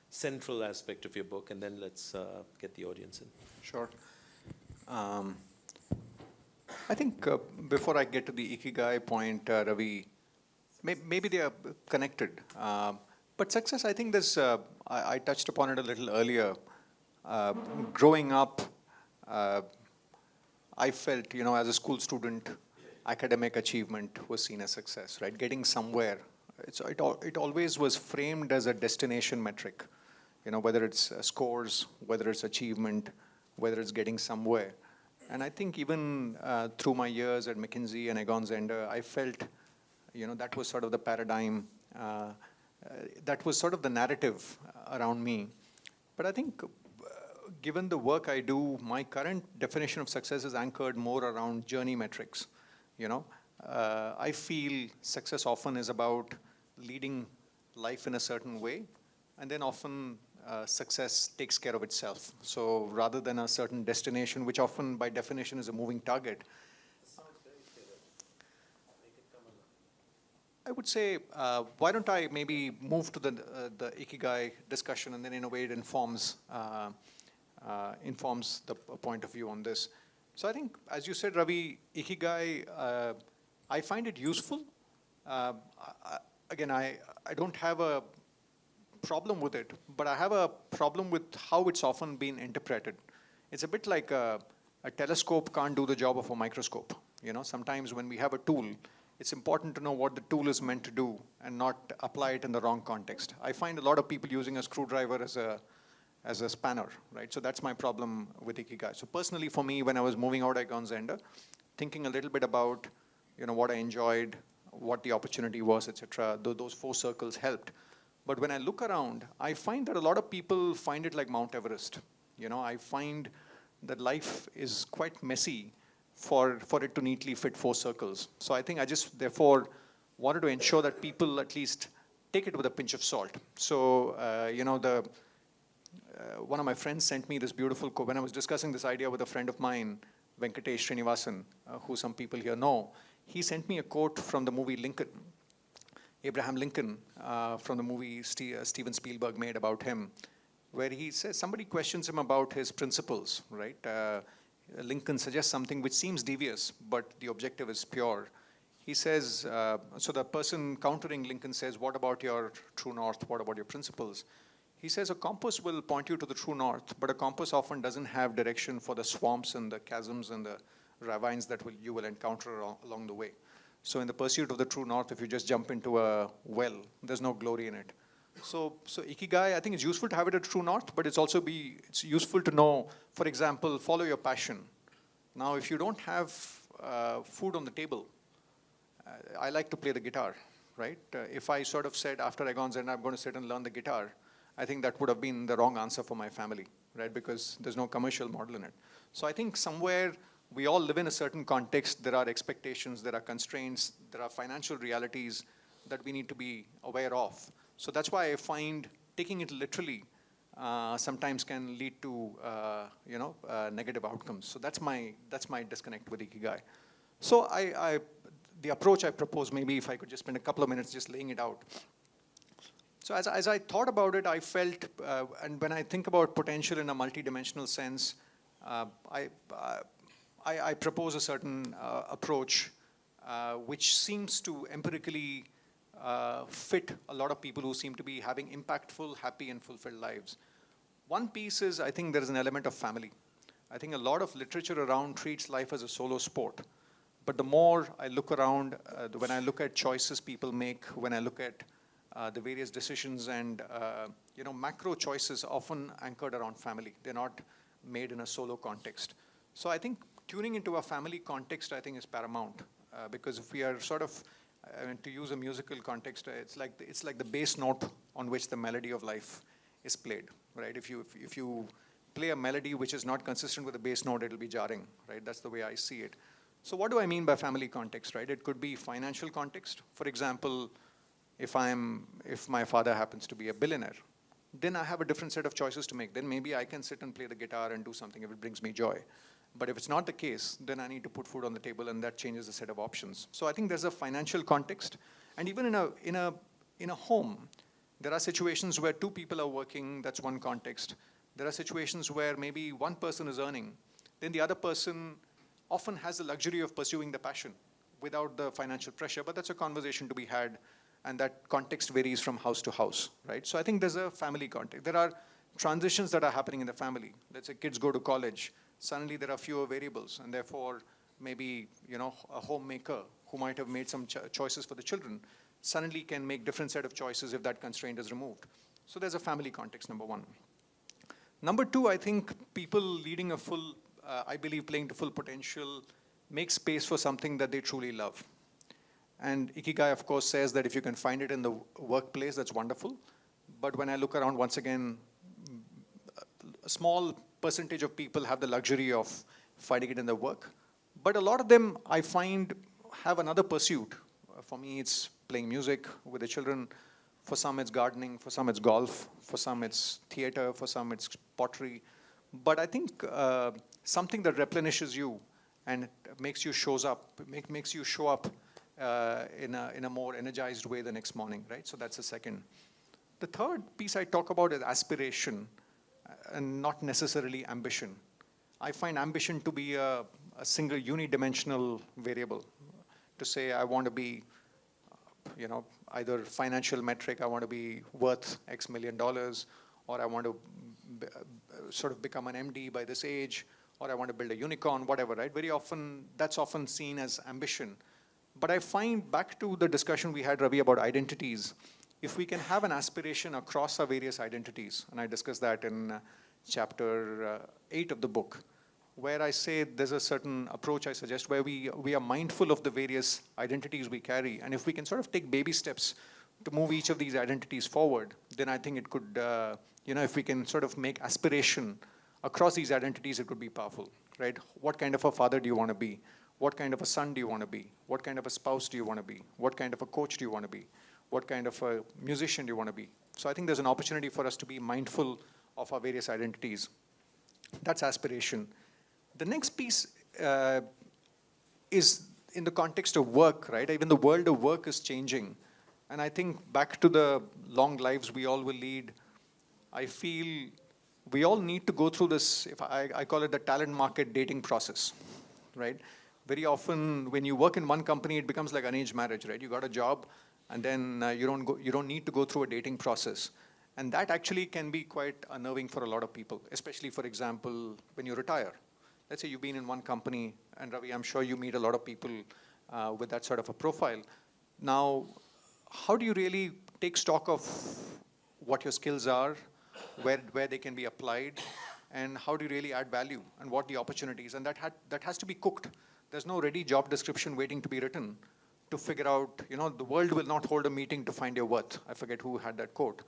B: central aspect of your book, and then let's get the audience in.
A: Sure. I think before I get to the Ikigai point, Ravi, maybe they are connected. But success, I think there's, I touched upon it a little earlier. Growing up, I felt, as a school student, academic achievement was seen as success, right? Getting somewhere. It always was framed as a destination metric, whether it's scores, whether it's achievement, whether it's getting somewhere. And I think even through my years at McKinsey and Egon Zehnder, I felt, that was sort of the paradigm, that was sort of the narrative around me. But I think given the work I do, my current definition of success is anchored more around journey metrics. I feel success often is about leading life in a certain way, and then often success takes care of itself. So rather than a certain destination, which often by definition is a moving target, I would say, why don't I maybe move to the Ikigai discussion, and then in a way it informs the point of view on this. So I think, as you said, Ravi, Ikigai, I find it useful. Again, I don't have a problem with it, but I have a problem with how it's often been interpreted. It's a bit like a telescope can't do the job of a microscope. Sometimes when we have a tool, it's important to know what the tool is meant to do and not apply it in the wrong context. I find a lot of people using a screwdriver as a spanner, right? So that's my problem with Ikigai. So personally for me, when I was moving out at Egon Zehnder, thinking a little bit about, what I enjoyed, what the opportunity was, etc., those 4 circles helped. But when I look around, I find that a lot of people find it like Mount Everest. I find that life is quite messy for it to neatly fit 4 circles. So I think I just, therefore, wanted to ensure that people at least take it with a pinch of salt. So, one of my friends sent me this beautiful quote. When I was discussing this idea with a friend of mine, Venkatesh Srinivasan, who some people here know, he sent me a quote from the movie Lincoln, Abraham Lincoln, from the movie Steven Spielberg made about him, where he says, somebody questions him about his principles, right? Lincoln suggests something which seems devious, but the objective is pure. He says, so the person countering Lincoln says, what about your true north? What about your principles? He says a compass will point you to the true north, but a compass often doesn't have direction for the swamps and the chasms and the ravines that you will encounter along the way. So in the pursuit of the true north, if you just jump into a well, there's no glory in it. So Ikigai, I think it's useful to have it at true north, but it's useful to know, for example, follow your passion. Now, if you don't have food on the table, I like to play the guitar, right? If I sort of said after Egon Zehnder, I'm going to sit and learn the guitar, I think that would have been the wrong answer for my family, right? Because there's no commercial model in it. So I think somewhere we all live in a certain context. There are expectations, there are constraints, there are financial realities that we need to be aware of. So that's why I find taking it literally sometimes can lead to negative outcomes. So that's my disconnect with Ikigai. So the approach I propose, maybe if I could just spend a couple of minutes just laying it out. So as I thought about it, I felt, and when I think about potential in a multidimensional sense, I propose a certain approach which seems to empirically fit a lot of people who seem to be having impactful, happy, and fulfilled lives. One piece is, I think there is an element of family. I think a lot of literature around treats life as a solo sport. But the more I look around, when I look at choices people make, when I look at the various decisions and macro choices often anchored around family. They're not made in a solo context. So I think tuning into a family context, I think, is paramount. Because if we are sort of, to use a musical context, it's like the bass note on which the melody of life is played, right? If you play a melody which is not consistent with the bass note, it'll be jarring, right? That's the way I see it. So what do I mean by family context, right? It could be financial context. For example, If my father happens to be a billionaire, then I have a different set of choices to make. Then maybe I can sit and play the guitar and do something if it brings me joy. But if it's not the case, then I need to put food on the table, and that changes the set of options. So I think there's a financial context, and even in a home, there are situations where two people are working. That's one context. There are situations where maybe one person is earning, then the other person often has the luxury of pursuing the passion without the financial pressure. But that's a conversation to be had. And that context varies from house to house, right? So I think there's a family context. There are transitions that are happening in the family. Let's say kids go to college. Suddenly there are fewer variables, and therefore maybe a homemaker who might have made some choices for the children suddenly can make different set of choices if that constraint is removed. So there's a family context, number one. Number two, I think people leading a full, I believe playing to full potential, make space for something that they truly love. And Ikigai, of course, says that if you can find it in the workplace, that's wonderful. But when I look around, once again, a small percentage of people have the luxury of finding it in their work. But a lot of them, I find, have another pursuit. For me, it's playing music with the children. For some, it's gardening. For some, it's golf. For some, it's theater. For some, it's pottery. But I think something that replenishes you and makes you show up in a more energized way the next morning, right? So that's the second. The third piece I talk about is aspiration, and not necessarily ambition. I find ambition to be a single unidimensional variable. To say I want to be, either financial metric, I want to be worth X million dollars, or I want to sort of become an MD by this age, or I want to build a unicorn, whatever, right? Very often, that's often seen as ambition. But I find, back to the discussion we had, Ravi, about identities, if we can have an aspiration across our various identities, and I discuss that in chapter 8 of the book, where I say there's a certain approach I suggest where we are mindful of the various identities we carry, and if we can sort of take baby steps to move each of these identities forward, then I think it could, if we can sort of make aspiration across these identities, it could be powerful, right? What kind of a father do you want to be? What kind of a son do you want to be? What kind of a spouse do you want to be? What kind of a coach do you want to be? What kind of a musician do you want to be? So I think there's an opportunity for us to be mindful of our various identities. That's aspiration. The next piece is in the context of work, right? Even the world of work is changing. And I think back to the long lives we all will lead, I feel we all need to go through this, if I call it the talent market dating process, right? Very often, when you work in one company, it becomes like arranged marriage, right? You got a job, and then you don't need to go through a dating process. And that actually can be quite unnerving for a lot of people, especially, for example, when you retire. Let's say you've been in one company, and Ravi, I'm sure you meet a lot of people with that sort of a profile. Now, how do you really take stock of what your skills are, where they can be applied, and how do you really add value, and what the opportunities? And that has to be cooked. There's no ready job description waiting to be written to figure out, the world will not hold a meeting to find your worth. I forget who had that quote.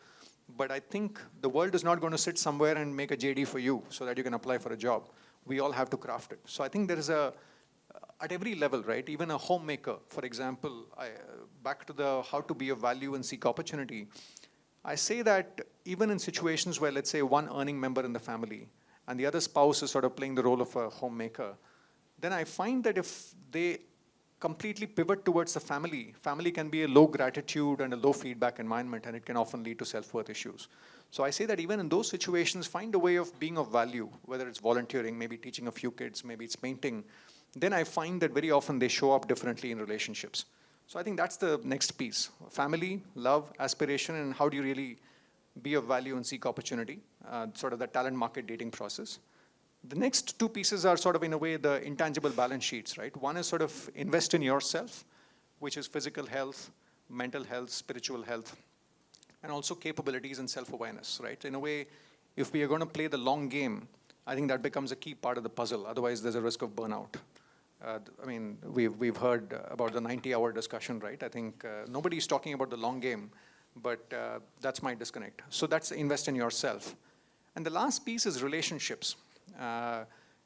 A: But I think the world is not going to sit somewhere and make a JD for you so that you can apply for a job. We all have to craft it. So I think there is at every level, right? Even a homemaker, for example, back to the how to be of value and seek opportunity. I say that even in situations where, let's say, one earning member in the family and the other spouse is sort of playing the role of a homemaker, then I find that if they completely pivot towards the family can be a low gratitude and a low feedback environment, and it can often lead to self-worth issues. So I say that even in those situations, find a way of being of value, whether it's volunteering, maybe teaching a few kids, maybe it's painting. Then I find that very often they show up differently in relationships. So I think that's the next piece. Family, love, aspiration, and how do you really be of value and seek opportunity, sort of the talent market dating process. The next two pieces are sort of, in a way, the intangible balance sheets, right? One is sort of invest in yourself, which is physical health, mental health, spiritual health, and also capabilities and self-awareness, right? In a way, if we are going to play the long game, I think that becomes a key part of the puzzle. Otherwise, there's a risk of burnout. We've heard about the 90-hour discussion, right? I think nobody's talking about the long game, but that's my disconnect. So that's invest in yourself. And the last piece is relationships.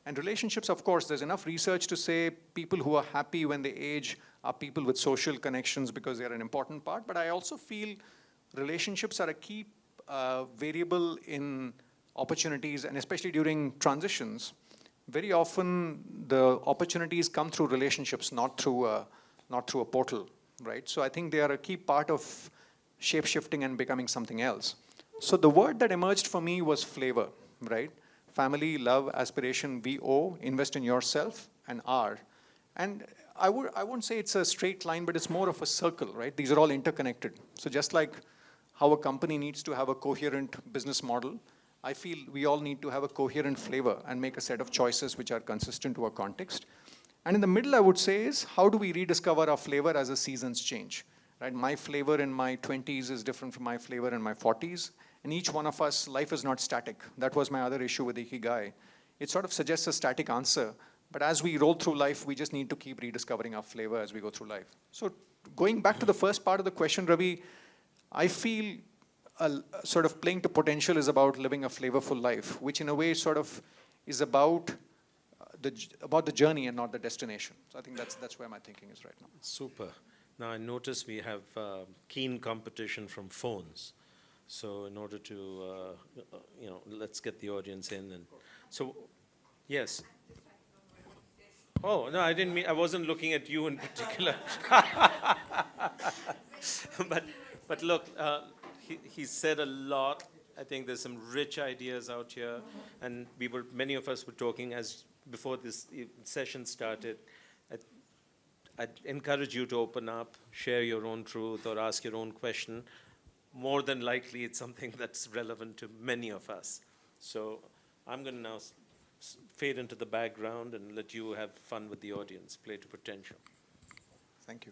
A: And relationships, of course, there's enough research to say people who are happy when they age are people with social connections because they're an important part. But I also feel relationships are a key variable in opportunities, and especially during transitions. Very often the opportunities come through relationships, not through a portal, right? So I think they are a key part of shape-shifting and becoming something else. So the word that emerged for me was flavor, right? Family, love, aspiration, VO, invest in yourself, and R. And I wouldn't say it's a straight line, but it's more of a circle, right? These are all interconnected. So just like how a company needs to have a coherent business model, I feel we all need to have a coherent flavor and make a set of choices which are consistent to our context. And in the middle, I would say, is how do we rediscover our flavor as the seasons change, right? My flavor in my 20s is different from my flavor in my 40s. And each one of us, life is not static. That was my other issue with Ikigai. It sort of suggests a static answer. But as we roll through life, we just need to keep rediscovering our flavor as we go through life. So going back to the first part of the question, Ravi, I feel sort of playing to potential is about living a flavorful life, which in a way sort of is about the journey and not the destination. So I think that's where my thinking is right now.
B: Super. Now I notice we have keen competition from phones. So in order to, let's get the audience in. And so, yes. Oh, no, I didn't mean, I wasn't looking at you in particular. but look, he said a lot. I think there's some rich ideas out here. And many of us were talking before this session started. I'd encourage you to open up, share your own truth, or ask your own question. More than likely, it's something that's relevant to many of us. So I'm going to now fade into the background and let you have fun with the audience, play to potential.
A: Thank you.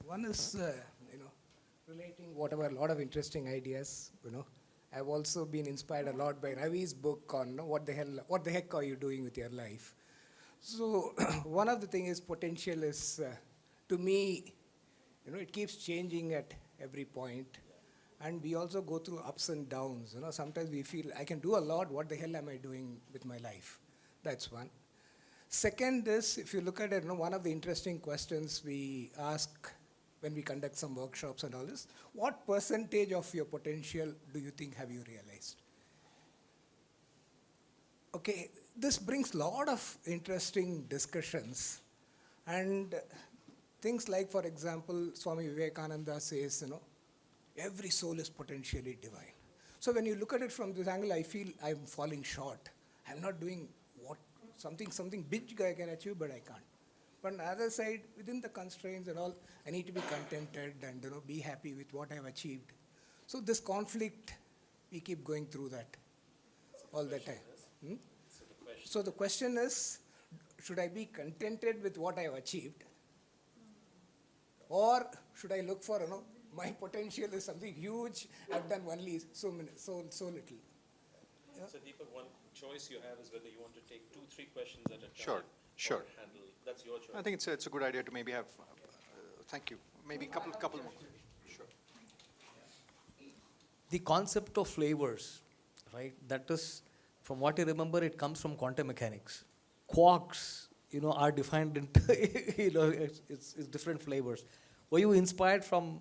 F: One is, relating whatever, a lot of interesting ideas, I've also been inspired a lot by Ravi's book on what the heck are you doing with your life. So one of the things is potential is, to me, it keeps changing at every point. And we also go through ups and downs. Sometimes we feel, I can do a lot, what the hell am I doing with my life? That's one. Second is, if you look at it, one of the interesting questions we ask when we conduct some workshops and all this, what percentage of your potential do you think have you realized? Okay, this brings a lot of interesting discussions. And things like, for example, Swami Vivekananda says, every soul is potentially divine. So when you look at it from this angle, I feel I'm falling short. I'm not doing something big I can achieve, but I can't. But on the other side, within the constraints and all, I need to be contented and be happy with what I've achieved. So this conflict, we keep going through that all the time. So the question is, should I be contented with what I've achieved? Or should I look for, my potential is something huge, I've done only so little. Yeah.
B: So Deepak, one choice you have is whether you want to take 2-3 questions at a time.
A: Sure.
B: Handle. That's your choice.
A: I think it's a good idea to maybe have, thank you, maybe couple more. Sure.
G: The concept of flavors, right? That is, from what I remember, it comes from quantum mechanics. Quarks, are defined into, it's different flavors. Were you inspired from,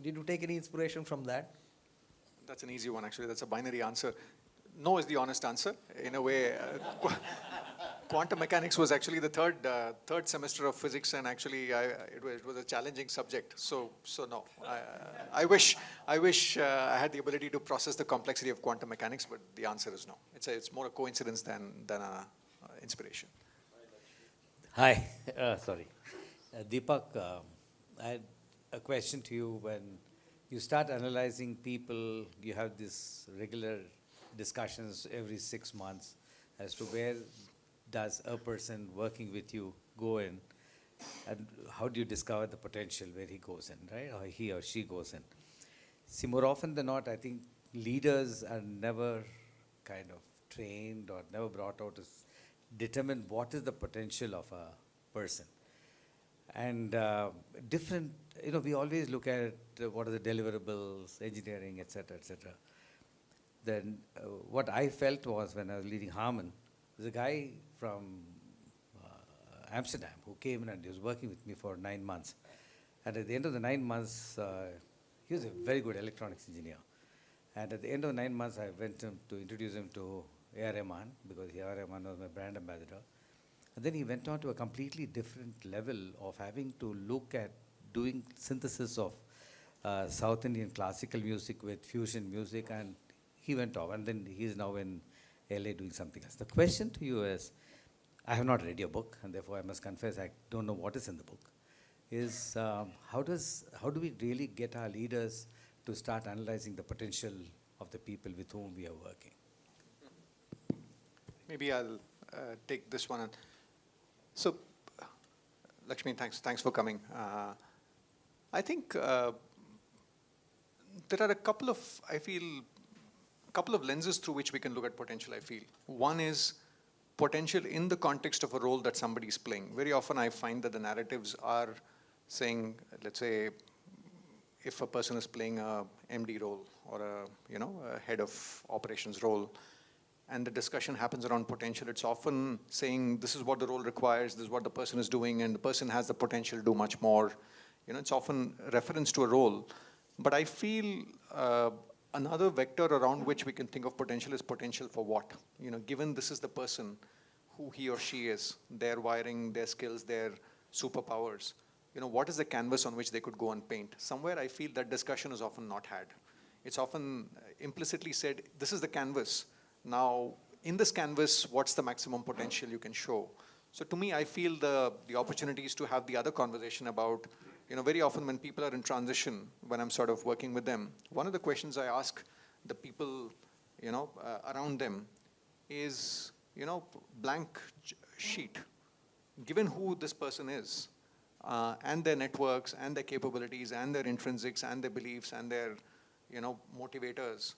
G: did you take any inspiration from that?
A: That's an easy one, actually. That's a binary answer. No is the honest answer. In a way, quantum mechanics was actually the third semester of physics, and actually it was a challenging subject. So no. I wish I had the ability to process the complexity of quantum mechanics, but the answer is no. It's more a coincidence than an inspiration.
H: Hi, sorry. Deepak, I had a question to you. When you start analyzing people, you have these regular discussions every 6 months as to where does a person working with you go in, and how do you discover the potential where he goes in, right? Or he or she goes in. See, more often than not, I think leaders are never kind of trained or never brought out to determine what is the potential of a person. And different we always look at what are the deliverables, engineering, etc., etc. Then what I felt was when I was leading Harman, there's a guy from Amsterdam who came in and he was working with me for 9 months. And at the end of the 9 months, he was a very good electronics engineer. And at the end of 9 months, I went to introduce him to A.R. Rahman, because A.R. Rahman was my brand ambassador. And then he went on to a completely different level of having to look at doing synthesis of South Indian classical music with fusion music, and he went off. And then he is now in LA doing something else. The question to you is, I have not read your book, and therefore I must confess I don't know what is in the book, is how do we really get our leaders to start analyzing the potential of the people with whom we are working?
A: Maybe I'll take this one. So, Lakshmi, thanks for coming. I think there are a couple of lenses through which we can look at potential, I feel. One is potential in the context of a role that somebody is playing. Very often I find that the narratives are saying, let's say, if a person is playing a MD role or a head of operations role, and the discussion happens around potential, it's often saying this is what the role requires, this is what the person is doing, and the person has the potential to do much more. It's often reference to a role. But I feel another vector around which we can think of potential is potential for what? Given this is the person, who he or she is, their wiring, their skills, their superpowers, what is the canvas on which they could go and paint? Somewhere I feel that discussion is often not had. It's often implicitly said, this is the canvas. Now, in this canvas, what's the maximum potential you can show? So to me, I feel the opportunity is to have the other conversation about, very often when people are in transition, when I'm sort of working with them, one of the questions I ask the people, around them is, blank sheet. Given who this person is, and their networks, and their capabilities, and their intrinsics, and their beliefs, and their, motivators,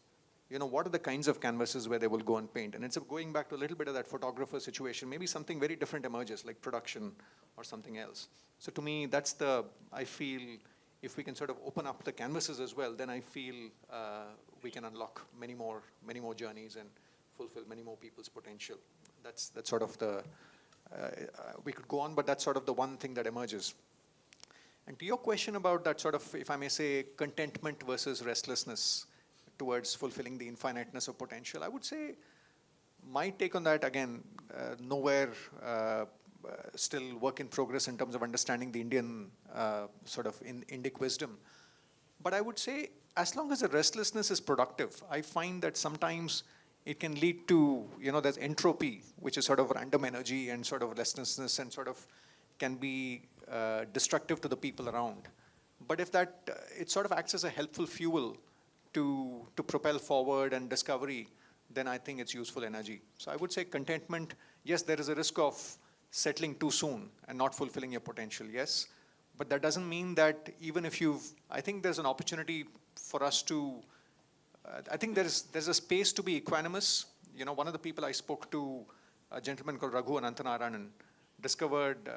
A: what are the kinds of canvases where they will go and paint? And it's going back to a little bit of that photographer situation. Maybe something very different emerges, like production or something else. So to me, I feel, if we can sort of open up the canvases as well, then I feel we can unlock many more journeys and fulfill many more people's potential. That's sort of we could go on, but that's sort of the one thing that emerges. And to your question about that sort of, if I may say, contentment versus restlessness towards fulfilling the infiniteness of potential, I would say my take on that, again, nowhere still work in progress in terms of understanding the Indian sort of Indic wisdom. But I would say, as long as the restlessness is productive, I find that sometimes it can lead to, there's entropy, which is sort of random energy and sort of restlessness, and sort of can be destructive to the people around. But if it sort of acts as a helpful fuel to propel forward and discovery, then I think it's useful energy. So I would say contentment, yes, there is a risk of settling too soon and not fulfilling your potential, yes. But that doesn't mean that even if I think there's an opportunity for us to, I think there's a space to be equanimous. One of the people I spoke to, a gentleman called Raghu Anantanarayanan, described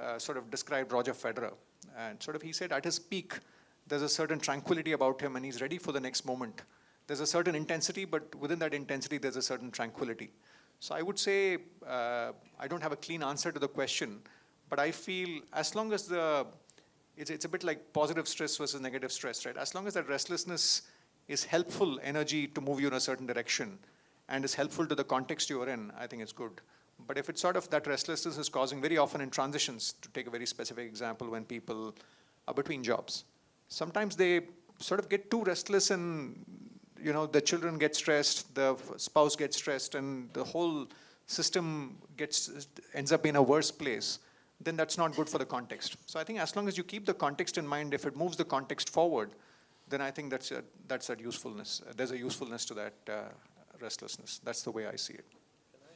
A: Roger Federer. And sort of he said at his peak, there's a certain tranquility about him and he's ready for the next moment. There's a certain intensity, but within that intensity, there's a certain tranquility. So I would say, I don't have a clean answer to the question, but I feel as long as it's a bit like positive stress versus negative stress, right? As long as that restlessness is helpful energy to move you in a certain direction and is helpful to the context you're in, I think it's good. But if it's sort of that restlessness is causing very often in transitions, to take a very specific example, when people are between jobs, sometimes they sort of get too restless and, the children get stressed, the spouse gets stressed, and the whole system ends up in a worse place, then that's not good for the context. So I think as long as you keep the context in mind, if it moves the context forward, then I think that's that usefulness. There's a usefulness to that restlessness. That's the way I see it.
B: Can I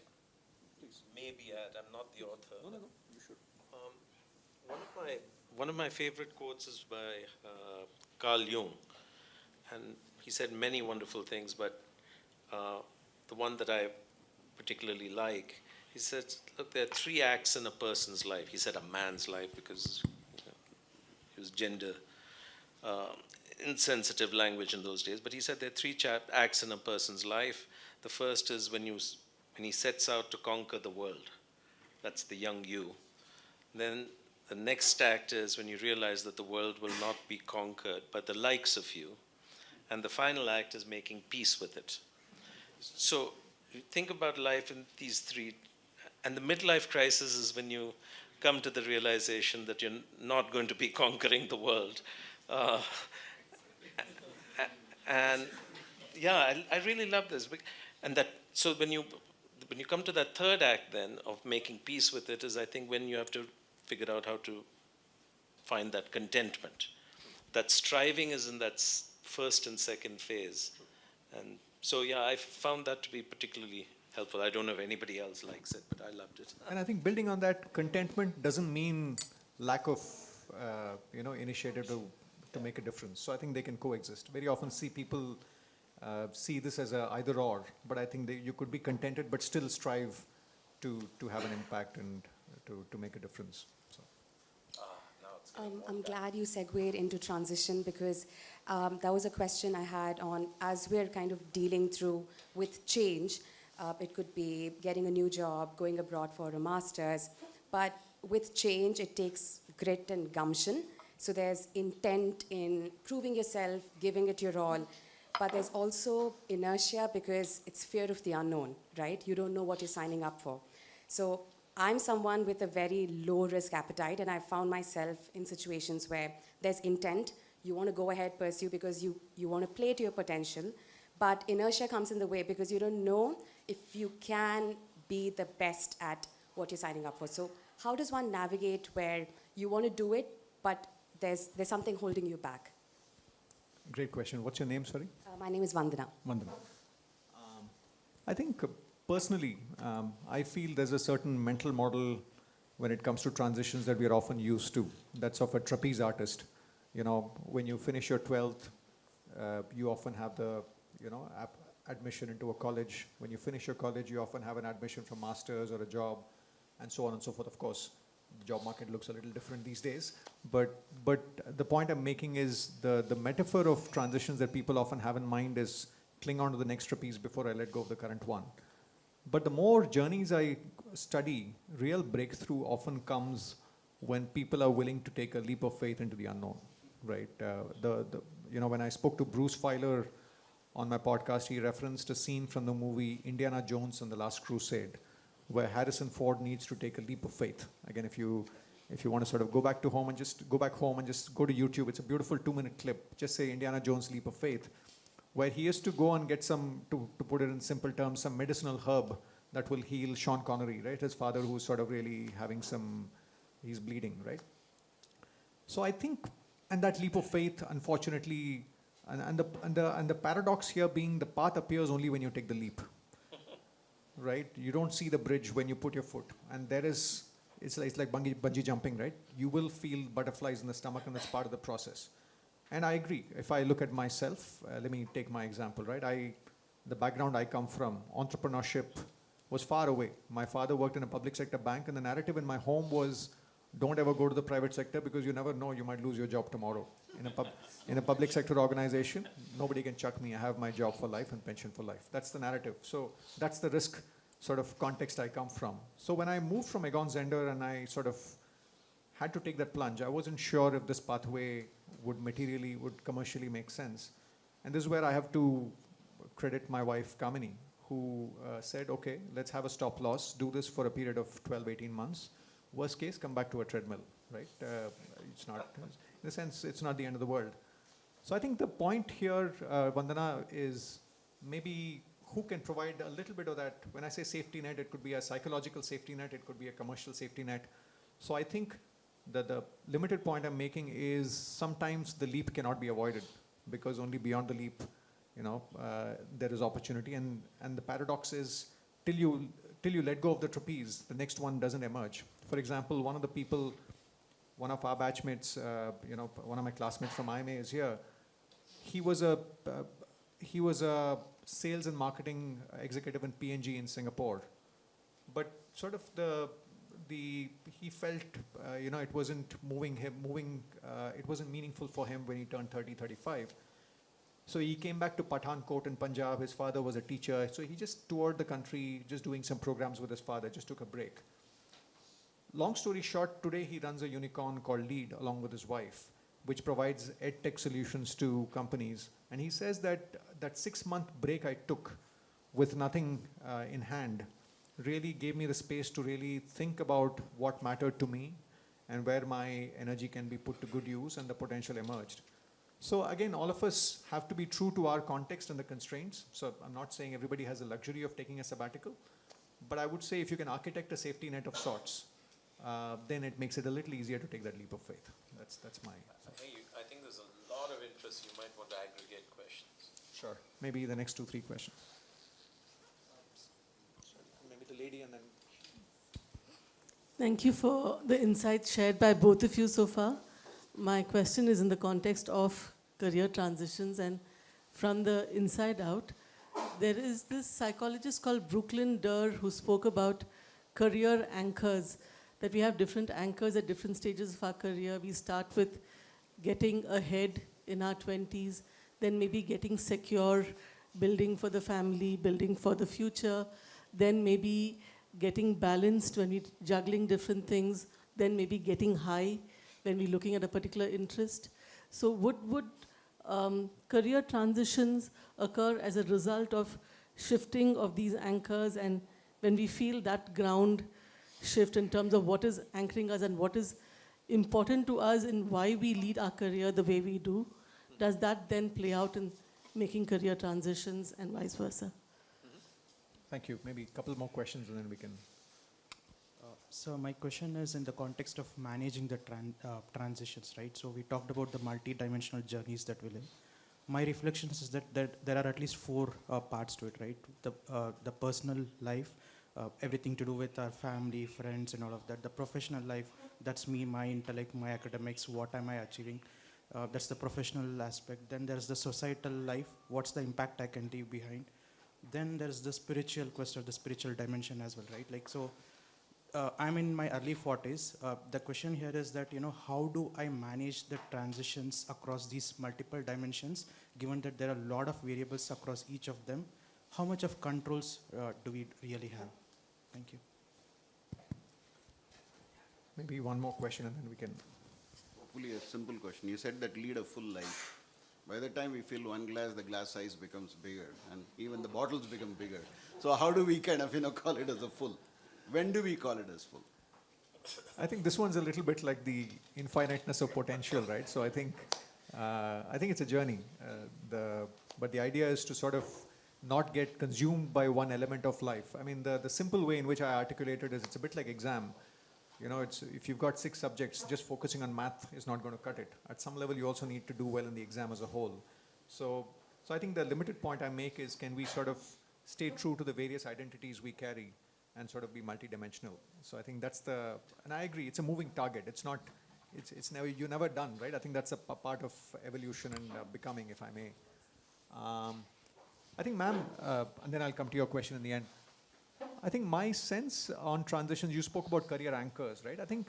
B: please maybe add? I'm not the author.
A: No, you should.
B: One of my favorite quotes is by Carl Jung, and he said many wonderful things, but the one that I particularly like, he said, look, there are 3 acts in a person's life. He said a man's life because he was gender insensitive language in those days, but he said there are three acts in a person's life. The first is when he sets out to conquer the world. That's the young you. Then the next act is when you realize that the world will not be conquered by the likes of you. And the final act is making peace with it. So you think about life in these three, and the midlife crisis is when you come to the realization that you're not going to be conquering the world. And yeah, I really love this. And that, so when you come to that third act then of making peace with it is, I think, when you have to figure out how to find that contentment. That striving is in that first and second phase. And so, yeah, I found that to be particularly helpful. I don't know if anybody else likes it, but I loved it.
A: And I think building on that, contentment doesn't mean lack of initiative to make a difference. So I think they can coexist. Very often see people see this as a either or, but I think you could be contented but still strive to have an impact and to make a difference. So.
C: I'm glad you segued into transition, because that was a question I had on, as we're kind of dealing through with change. It could be getting a new job, going abroad for a master's, but with change it takes grit and gumption. So there's intent in proving yourself, giving it your all, but there's also inertia, because it's fear of the unknown, right? You don't know what you're signing up for. So I'm someone with a very low risk appetite, and I found myself in situations where there's intent, you want to go ahead, pursue, because you want to play to your potential, but inertia comes in the way because you don't know if you can be the best at what you're signing up for. So how does one navigate where you want to do it, but there's something holding you back?
A: Great question. What's your name, sorry?
C: My name is Vandana.
A: Vandana. I think personally, I feel there's a certain mental model when it comes to transitions that we are often used to. That's of a trapeze artist. You know, when you finish your 12th, you often have the, admission into a college. When you finish your college, you often have an admission for masters or a job, and so on and so forth. Of course, the job market looks a little different these days. But the point I'm making is the metaphor of transitions that people often have in mind is cling on to the next trapeze before I let go of the current one. But the more journeys I study, real breakthrough often comes when people are willing to take a leap of faith into the unknown, right? When I spoke to Bruce Feiler on my podcast, he referenced a scene from the movie Indiana Jones and the Last Crusade, where Harrison Ford needs to take a leap of faith. Again, if you want to sort of go back home and just go to YouTube, it's a beautiful 2-minute clip. Just say Indiana Jones leap of faith, where he has to go and get some, to put it in simple terms, some medicinal herb that will heal Sean Connery, right? His father, who's sort of really having he's bleeding, right? So I think, and that leap of faith, unfortunately, and the paradox here being the path appears only when you take the leap, right? You don't see the bridge when you put your foot, and it's like bungee jumping, right? You will feel butterflies in the stomach, and that's part of the process. And I agree. If I look at myself, let me take my example, right? The background I come from, entrepreneurship was far away. My father worked in a public sector bank, and the narrative in my home was, don't ever go to the private sector because you never know, you might lose your job tomorrow. In a public sector organization, nobody can chuck me. I have my job for life and pension for life. That's the narrative. So that's the risk sort of context I come from. So when I moved from Egon Zehnder and I sort of had to take that plunge, I wasn't sure if this pathway would commercially make sense. And this is where I have to credit my wife, Kamini, who said, okay, let's have a stop loss, do this for a period of 12, 18 months. Worst case, come back to a treadmill, right? It's not, in a sense, it's not the end of the world. So I think the point here, Vandana, is maybe who can provide a little bit of that. When I say safety net, it could be a psychological safety net, it could be a commercial safety net. So I think that the limited point I'm making is sometimes the leap cannot be avoided, because only beyond the leap, there is opportunity. And the paradox is, till you let go of the trapeze, the next one doesn't emerge. For example, one of our batchmates, one of my classmates from IMA is here. He was a sales and marketing executive in P&G in Singapore. But sort of the he felt it wasn't it wasn't meaningful for him when he turned 30, 35. So he came back to Pathankot in Punjab. His father was a teacher, so he just toured the country, just doing some programs with his father. Just took a break. Long story short, today he runs a unicorn called Lead along with his wife, which provides edtech solutions to companies. And he says that that 6-month break I took with nothing in hand really gave me the space to really think about what mattered to me and where my energy can be put to good use, and the potential emerged. So again, all of us have to be true to our context and the constraints. So I'm not saying everybody has the luxury of taking a sabbatical, but I would say if you can architect a safety net of sorts, then it makes it a little easier to take that leap of faith. That's my.
B: I think there's a lot of interest. You might want to aggregate questions.
A: Sure. Maybe the next 2-3 questions. Maybe the lady and then.
I: Thank you for the insights shared by both of you so far. My question is in the context of career transitions, and from the inside out. There is this psychologist called Brooklyn Durr who spoke about career anchors, that we have different anchors at different stages of our career. We start with getting ahead in our 20s, then maybe getting secure, building for the family, building for the future, then maybe getting balanced when we're juggling different things, then maybe getting high when we're looking at a particular interest. So would career transitions occur as a result of shifting of these anchors, and when we feel that ground shift in terms of what is anchoring us and what is important to us and why we lead our career the way we do, does that then play out in making career transitions and vice versa?
A: Thank you. Maybe a couple more questions and then we can.
J: So my question is in the context of managing the transitions, right? So we talked about the multi-dimensional journeys that we live. My reflections is that there are at least 4 parts to it, right? The personal life, everything to do with our family, friends, and all of that. The professional life, that's me, my intellect, my academics, what am I achieving? That's the professional aspect. Then there's the societal life, what's the impact I can leave behind? Then there's the spiritual quest, or the spiritual dimension as well, right? Like, so I'm in my early 40s. The question here is that, how do I manage the transitions across these multiple dimensions, given that there are a lot of variables across each of them? How much of controls do we really have? Thank you.
A: Maybe one more question and then we can.
K: Hopefully a simple question. You said that lead a full life. By the time we fill one glass, the glass size becomes bigger, and even the bottles become bigger. So how do we kind of, call it as a full? When do we call it as full?
A: I think this one's a little bit like the infiniteness of potential, right? So I think it's a journey. But the idea is to sort of not get consumed by one element of life. I mean, the simple way in which I articulated is it's a bit like exam. If you've got 6 subjects, just focusing on math is not going to cut it. At some level, you also need to do well in the exam as a whole. So I think the limited point I make is, can we sort of stay true to the various identities we carry and sort of be multidimensional? So I think that's and I agree, it's a moving target. It's not, you're never done, right? I think that's a part of evolution and becoming, if I may. I think, ma'am, and then I'll come to your question in the end. I think my sense on transitions, you spoke about career anchors, right? I think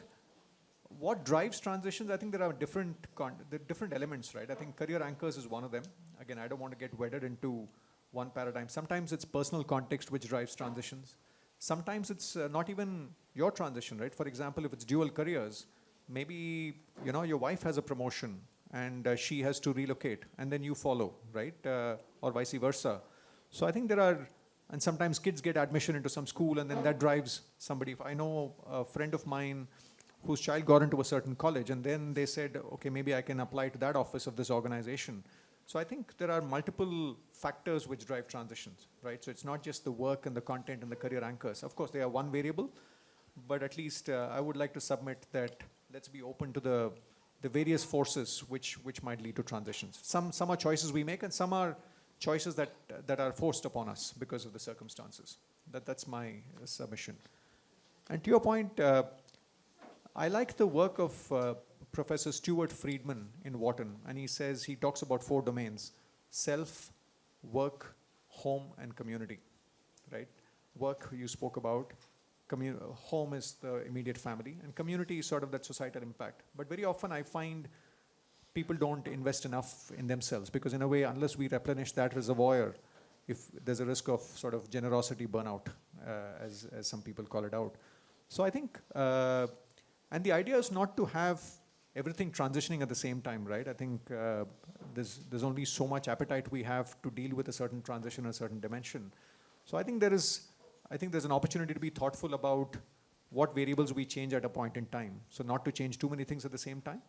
A: what drives transitions, I think there are different elements, right? I think career anchors is one of them. Again, I don't want to get wedded into one paradigm. Sometimes it's personal context which drives transitions. Sometimes it's not even your transition, right? For example, if it's dual careers, maybe, your wife has a promotion and she has to relocate and then you follow, right? Or vice versa. So I think and sometimes kids get admission into some school and then that drives somebody. If I know a friend of mine whose child got into a certain college and then they said, okay, maybe I can apply to that office of this organization. So I think there are multiple factors which drive transitions, right? So it's not just the work and the content and the career anchors. Of course, they are one variable, but at least I would like to submit that let's be open to the various forces which might lead to transitions. Some are choices we make and some are choices that are forced upon us because of the circumstances. That's my submission. And to your point, I like the work of Professor Stuart Friedman in Wharton, and he talks about 4 domains: self, work, home, and community, right? Work you spoke about, home is the immediate family, and community is sort of that societal impact. But very often I find people don't invest enough in themselves, because in a way, unless we replenish that reservoir, if there's a risk of sort of generosity burnout, as some people call it out. So I think, and the idea is not to have everything transitioning at the same time, right? I think there's only so much appetite we have to deal with a certain transition, a certain dimension. So I think there's an opportunity to be thoughtful about what variables we change at a point in time. So not to change too many things at the same time,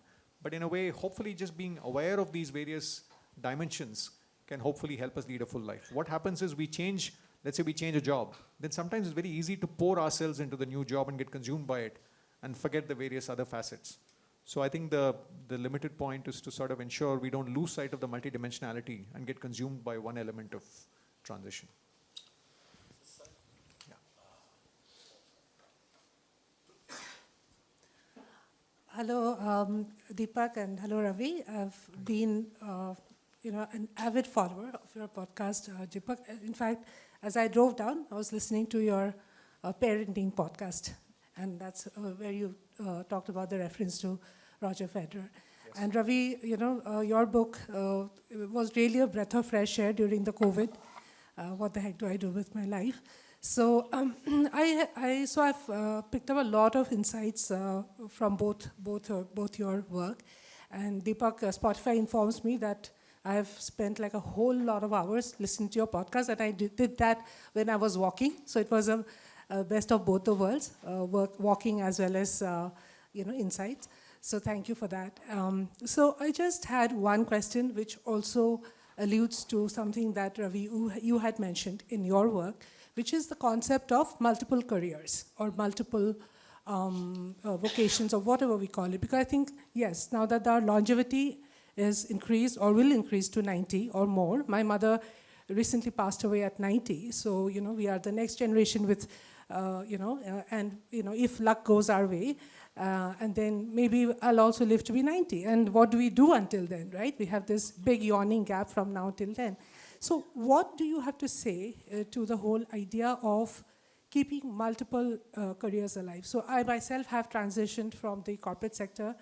A: but in a way, hopefully just being aware of these various dimensions can hopefully help us lead a full life. What happens is we change, let's say we change a job, then sometimes it's very easy to pour ourselves into the new job and get consumed by it and forget the various other facets. So I think the limited point is to sort of ensure we don't lose sight of the multidimensionality and get consumed by one element of transition.
L: Hello, Deepak, and hello, Ravi. I've been, an avid follower of your podcast, Deepak. In fact, as I drove down, I was listening to your parenting podcast, and that's where you talked about the reference to Roger Federer. Yes. And Ravi, your book was really a breath of fresh air during the COVID. What the heck do I do with my life? So I've picked up a lot of insights from both your work, and Deepak, Spotify informs me that I have spent like a whole lot of hours listening to your podcast, and I did that when I was walking. So it was a best of both the worlds, walking as well as insights. So thank you for that. So I just had one question, which also alludes to something that Ravi you had mentioned in your work, which is the concept of multiple careers or multiple vocations or whatever we call it. Because I think, yes, now that our longevity is increased or will increase to 90 or more. My mother recently passed away at 90, so we are the next generation with, if luck goes our way, and then maybe I'll also live to be 90. And what do we do until then, right? We have this big yawning gap from now till then. So what do you have to say to the whole idea of keeping multiple careers alive? So I myself have transitioned from the corporate sector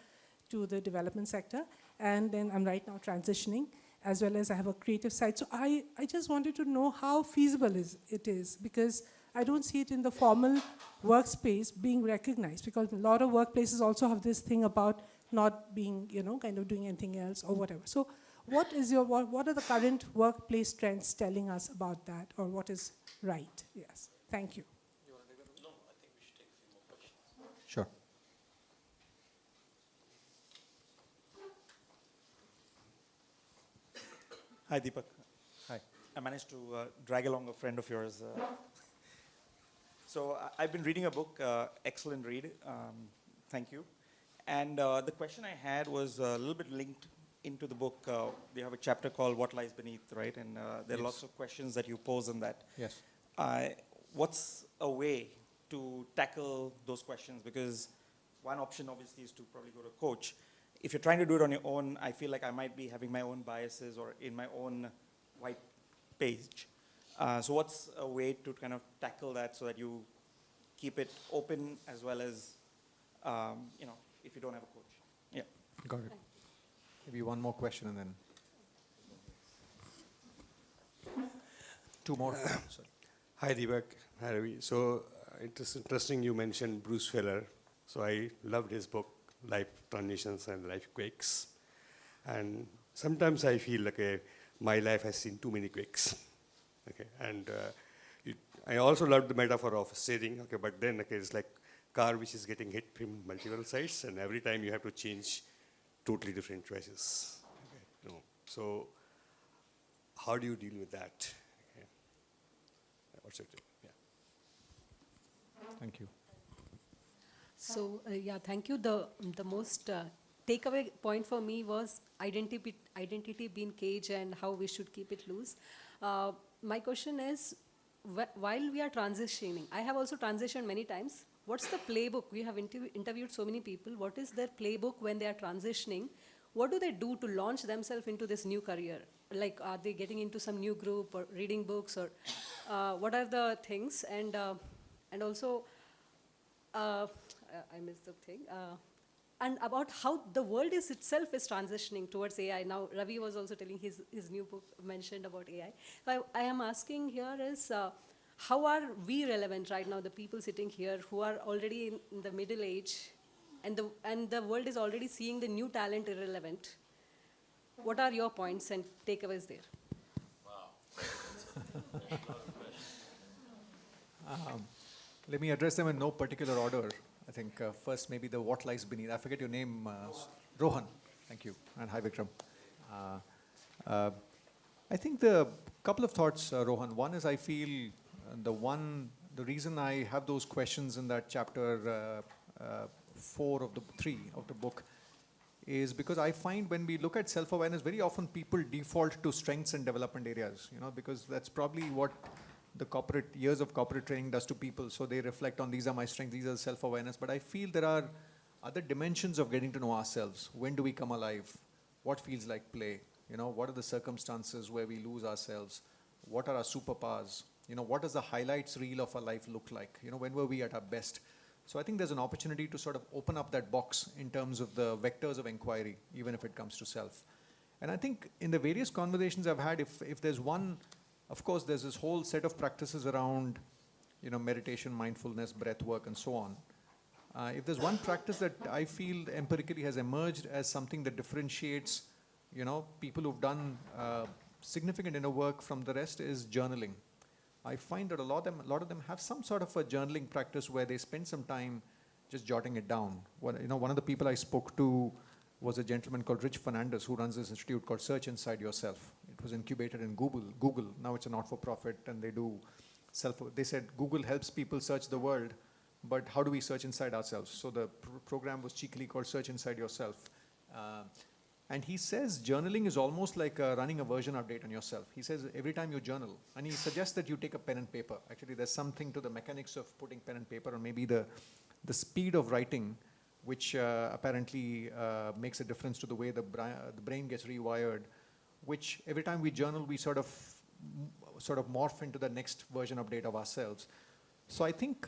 L: to the development sector, and then I'm right now transitioning, as well as I have a creative side. So I just wanted to know how feasible it is, because I don't see it in the formal workspace being recognized, because a lot of workplaces also have this thing about not being, kind of doing anything else or whatever. So what are the current workplace trends telling us about that, or what is right? Yes, thank you.
B: No, I think we should take a few more questions.
A: Sure.
M: Hi, Deepak.
A: Hi.
M: I managed to drag along a friend of yours. So I've been reading a book, excellent read, thank you. And the question I had was a little bit linked into the book. They have a chapter called What Lies Beneath, right? And there are lots of questions that you pose in that.
A: Yes.
M: What's a way to tackle those questions? Because one option obviously is to probably go to a coach. If you're trying to do it on your own, I feel like I might be having my own biases or in my own white page. So what's a way to kind of tackle that so that you keep it open as well as, if you don't have a coach? Yeah.
A: Got it. Maybe one more question and then. Two more. Sorry.
N: Hi, Deepak. Hi, Ravi. So it is interesting you mentioned Bruce Feller. So I loved his book, Life Transitions and Life Quakes. And sometimes I feel like my life has seen too many quakes. Okay, and I also love the metaphor of steering. Okay, but then it's like car which is getting hit from multiple sides, and every time you have to change totally different choices. Okay, so how do you deal with that? Okay. What's it? Yeah.
A: Thank you.
O: So thank you. The most takeaway point for me was identity being cage and how we should keep it loose. My question is, while we are transitioning, I have also transitioned many times. What's the playbook? We have interviewed so many people. What is their playbook when they are transitioning? What do they do to launch themselves into this new career? Like, are they getting into some new group or reading books, or what are the things? And also, I missed the thing. And about how the world is itself is transitioning towards AI. Now, Ravi was also telling his new book mentioned about AI. So I am asking here is, how are we relevant right now, the people sitting here who are already in the middle age, and the world is already seeing the new talent irrelevant? What are your points and takeaways there?
A: Let me address them in no particular order. I think first maybe the what lies beneath. I forget your name, Rohan. Thank you, and hi Vikram. I think the couple of thoughts, Rohan. One is I feel the reason I have those questions in that chapter 4 of the 3 of the book is because I find when we look at self-awareness, very often people default to strengths and development areas, because that's probably what the years of corporate training does to people. So they reflect on, these are my strengths, these are self-awareness. But I feel there are other dimensions of getting to know ourselves. When do we come alive? What feels like play? What are the circumstances where we lose ourselves? What are our superpowers? What does the highlights reel of our life look like? When were we at our best? So I think there's an opportunity to sort of open up that box in terms of the vectors of inquiry, even if it comes to self. And I think in the various conversations I've had, if there's one, of course, there's this whole set of practices around, meditation, mindfulness, breath work, and so on. If there's one practice that I feel empirically has emerged as something that differentiates, people who've done significant inner work from the rest, is journaling. I find that a lot of them have some sort of a journaling practice where they spend some time just jotting it down. One of the people I spoke to was a gentleman called Rich Fernandez, who runs this institute called Search Inside Yourself. It was incubated in Google. Now it's a not-for-profit, and they do they said Google helps people search the world, but how do we search inside ourselves? So the program was cheekily called Search Inside Yourself. And he says journaling is almost like running a version update on yourself. He says every time you journal, and he suggests that you take a pen and paper. Actually, there's something to the mechanics of putting pen and paper, or maybe the speed of writing, which apparently makes a difference to the way the brain gets rewired, which every time we journal, we sort of morph into the next version update of ourselves. So I think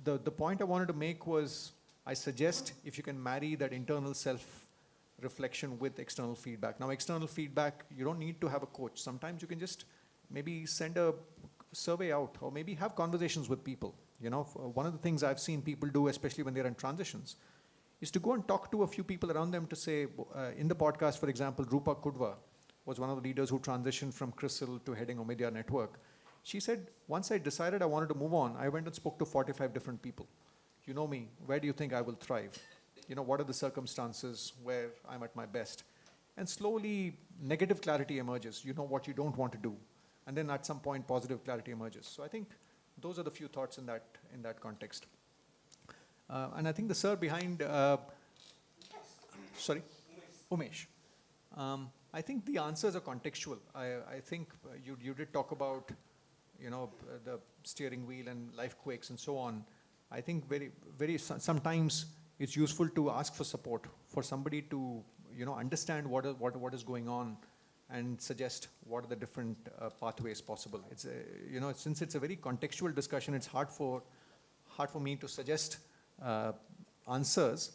A: the point I wanted to make was, I suggest if you can marry that internal self-reflection with external feedback. Now, external feedback, you don't need to have a coach. Sometimes you can just maybe send a survey out, or maybe have conversations with people. One of the things I've seen people do, especially when they're in transitions, is to go and talk to a few people around them to say, in the podcast, for example, Rupa Kudva was one of the leaders who transitioned from CRISIL to heading Omidyar Network. She said, once I decided I wanted to move on, I went and spoke to 45 different people. You know me, where do you think I will thrive? What are the circumstances where I'm at my best? And slowly, negative clarity emerges. You know what you don't want to do. And then at some point, positive clarity emerges. So I think those are the few thoughts in that context. And I think the sir behind, sorry, Umesh. I think the answers are contextual. I think you did talk about, the steering wheel and life quakes and so on. I think sometimes it's useful to ask for support, for somebody to, understand what is going on and suggest what are the different pathways possible. It's, since it's a very contextual discussion, it's hard for me to suggest answers,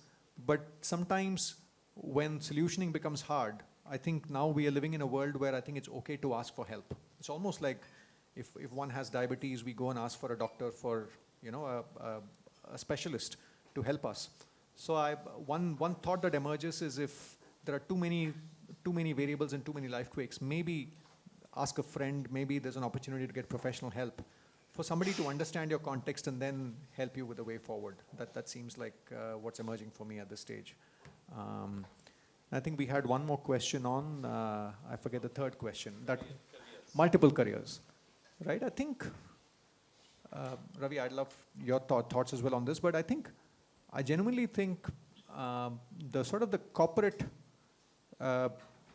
A: but sometimes when solutioning becomes hard, I think now we are living in a world where I think it's okay to ask for help. It's almost like if one has diabetes, we go and ask for a doctor, for a specialist to help us. So one thought that emerges is, if there are too many variables and too many life quakes, maybe ask a friend, maybe there's an opportunity to get professional help, for somebody to understand your context and then help you with the way forward. That seems like what's emerging for me at this stage. I think we had one more question on, I forget the third question, that multiple careers, right? I think, Ravi, I'd love your thoughts as well on this, but I genuinely think the corporate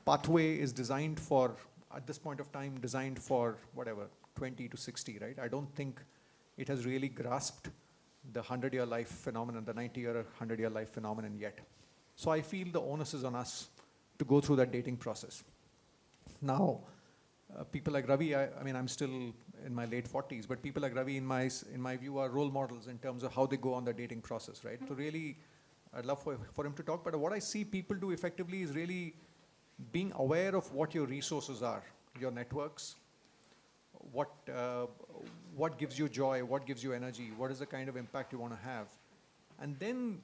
A: pathway is designed for, at this point of time, designed for whatever, 20 to 60, right? I don't think it has really grasped the 100-year life phenomenon, the 90-year, 100-year life phenomenon yet. So I feel the onus is on us to go through that dating process. Now, people like Ravi, I'm still in my late 40s, but people like Ravi, in my view, are role models in terms of how they go on the dating process, right? So really, I'd love for him to talk, but what I see people do effectively is really being aware of what your resources are, your networks, what gives you joy, what gives you energy, what is the kind of impact you want to have. And then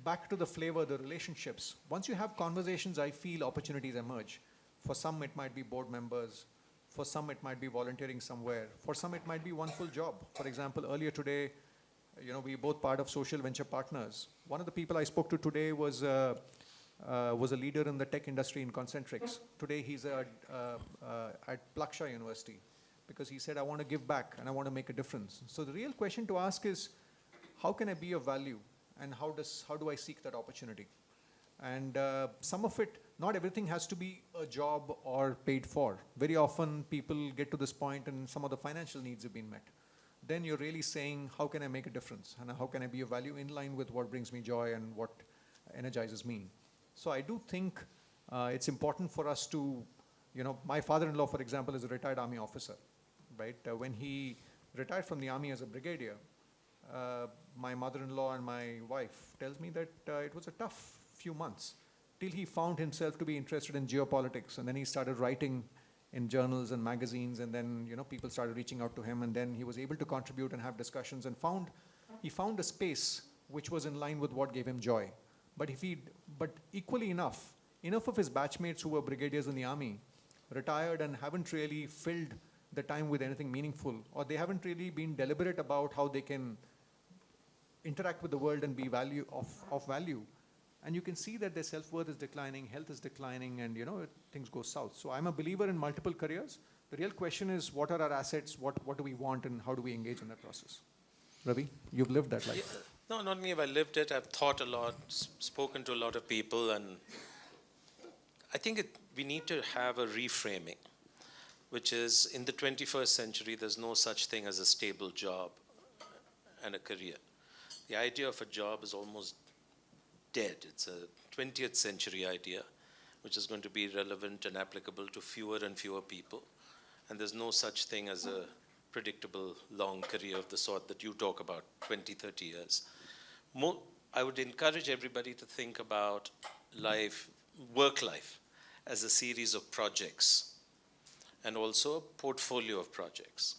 A: back to the flavor, the relationships. Once you have conversations, I feel opportunities emerge. For some, it might be board members. For some, it might be volunteering somewhere. For some, it might be one full job. For example, earlier today, we both part of Social Venture Partners. One of the people I spoke to today was a leader in the tech industry in Concentrics. Today, he's at Plaksha University because he said, I want to give back and I want to make a difference. So the real question to ask is, how can I be of value? And how do I seek that opportunity? And some of it, not everything has to be a job or paid for. Very often people get to this point and some of the financial needs have been met. Then you're really saying, how can I make a difference? And how can I be of value in line with what brings me joy and what energizes me? So I do think it's important for us to, my father-in-law, for example, is a retired army officer, right? When he retired from the army as a brigadier, my mother-in-law and my wife tells me that it was a tough few months till he found himself to be interested in geopolitics, and then he started writing in journals and magazines, and then people started reaching out to him, and then he was able to contribute and have discussions, and he found a space which was in line with what gave him joy. But equally enough of his batchmates who were brigadiers in the army retired and haven't really filled the time with anything meaningful, or they haven't really been deliberate about how they can interact with the world and be of value. And you can see that their self-worth is declining, health is declining, and things go south. So I'm a believer in multiple careers. The real question is, what are our assets, what do we want, and how do we engage in that process? Ravi, you've lived that life.
B: Yeah, no, not me, I've lived it. I've thought a lot, spoken to a lot of people, and I think we need to have a reframing, which is, in the 21st century, there's no such thing as a stable job and a career. The idea of a job is almost dead. It's a 20th century idea, which is going to be relevant and applicable to fewer and fewer people. And there's no such thing as a predictable long career of the sort that you talk about, 20, 30 years. I would encourage everybody to think about work life, as a series of projects and also a portfolio of projects.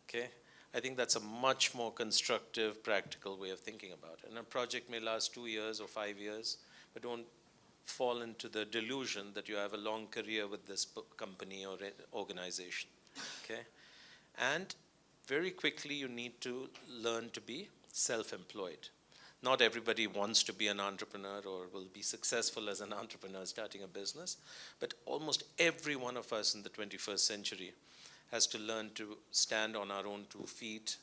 B: Okay? I think that's a much more constructive, practical way of thinking about it. And a project may last 2 years or 5 years, but don't fall into the delusion that you have a long career with this company or organization. Okay? And very quickly, you need to learn to be self-employed. Not everybody wants to be an entrepreneur or will be successful as an entrepreneur starting a business, but almost every one of us in the 21st century has to learn to stand on our own 2 feet,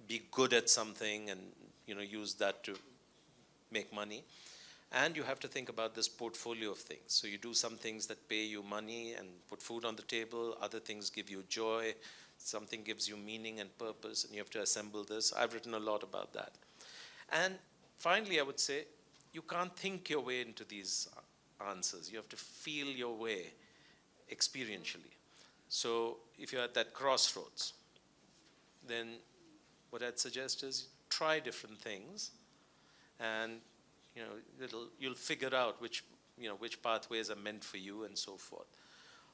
B: be good at something, and use that to make money. And you have to think about this portfolio of things. So you do some things that pay you money and put food on the table. Other things give you joy. Something gives you meaning and purpose, and you have to assemble this. I've written a lot about that. And finally, I would say, you can't think your way into these answers. You have to feel your way experientially. So if you're at that crossroads, then what I'd suggest is try different things, and you'll figure out which pathways are meant for you and so forth.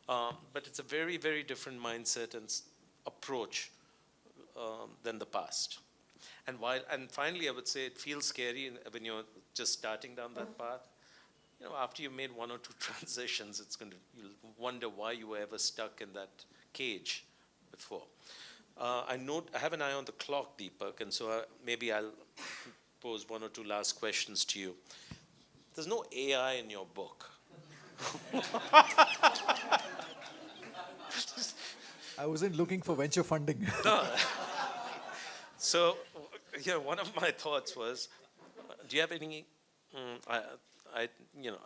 B: But it's a very, very different mindset and approach than the past. And finally, I would say it feels scary when you're just starting down that path. After you made 1 or 2 transitions, you'll wonder why you were ever stuck in that cage before. I have an eye on the clock, Deepak, and so maybe I'll pose 1 or 2 last questions to you. There's no AI in your book.
A: I wasn't looking for venture funding.
B: No. So, one of my thoughts was, do you have any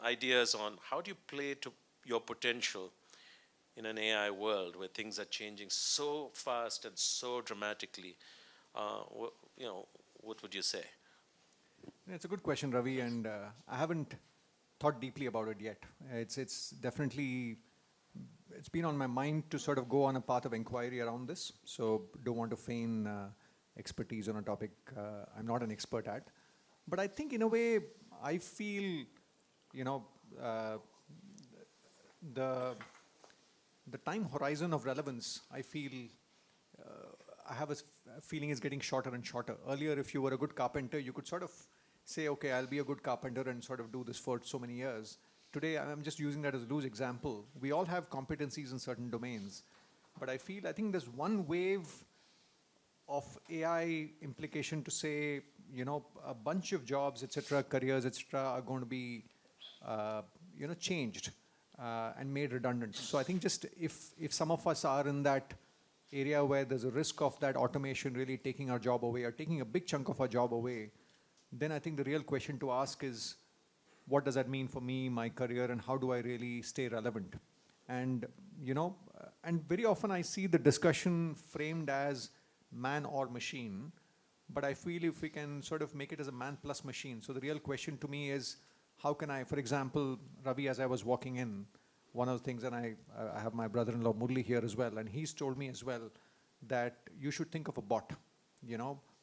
B: ideas on how do you play to your potential in an AI world where things are changing so fast and so dramatically? What would you say?
A: It's a good question, Ravi, and I haven't thought deeply about it yet. It's definitely it's been on my mind to sort of go on a path of inquiry around this. So don't want to feign expertise on a topic I'm not an expert at. But I think in a way, I feel, the time horizon of relevance, I feel, I have a feeling is getting shorter and shorter. Earlier, if you were a good carpenter, you could sort of say, okay, I'll be a good carpenter and sort of do this for so many years. Today, I'm just using that as a loose example. We all have competencies in certain domains. But I think there's one wave of AI implication to say, a bunch of jobs, etc., careers, etc., are going to be, changed and made redundant. So I think just if some of us are in that area where there's a risk of that automation really taking our job away or taking a big chunk of our job away, then I think the real question to ask is, what does that mean for me, my career, and how do I really stay relevant? And, and very often I see the discussion framed as man or machine, but I feel if we can sort of make it as a man plus machine. So the real question to me is, how can I, for example, Ravi, as I was walking in, one of the things, and I have my brother-in-law Murli here as well, and he's told me as well that you should think of a bot.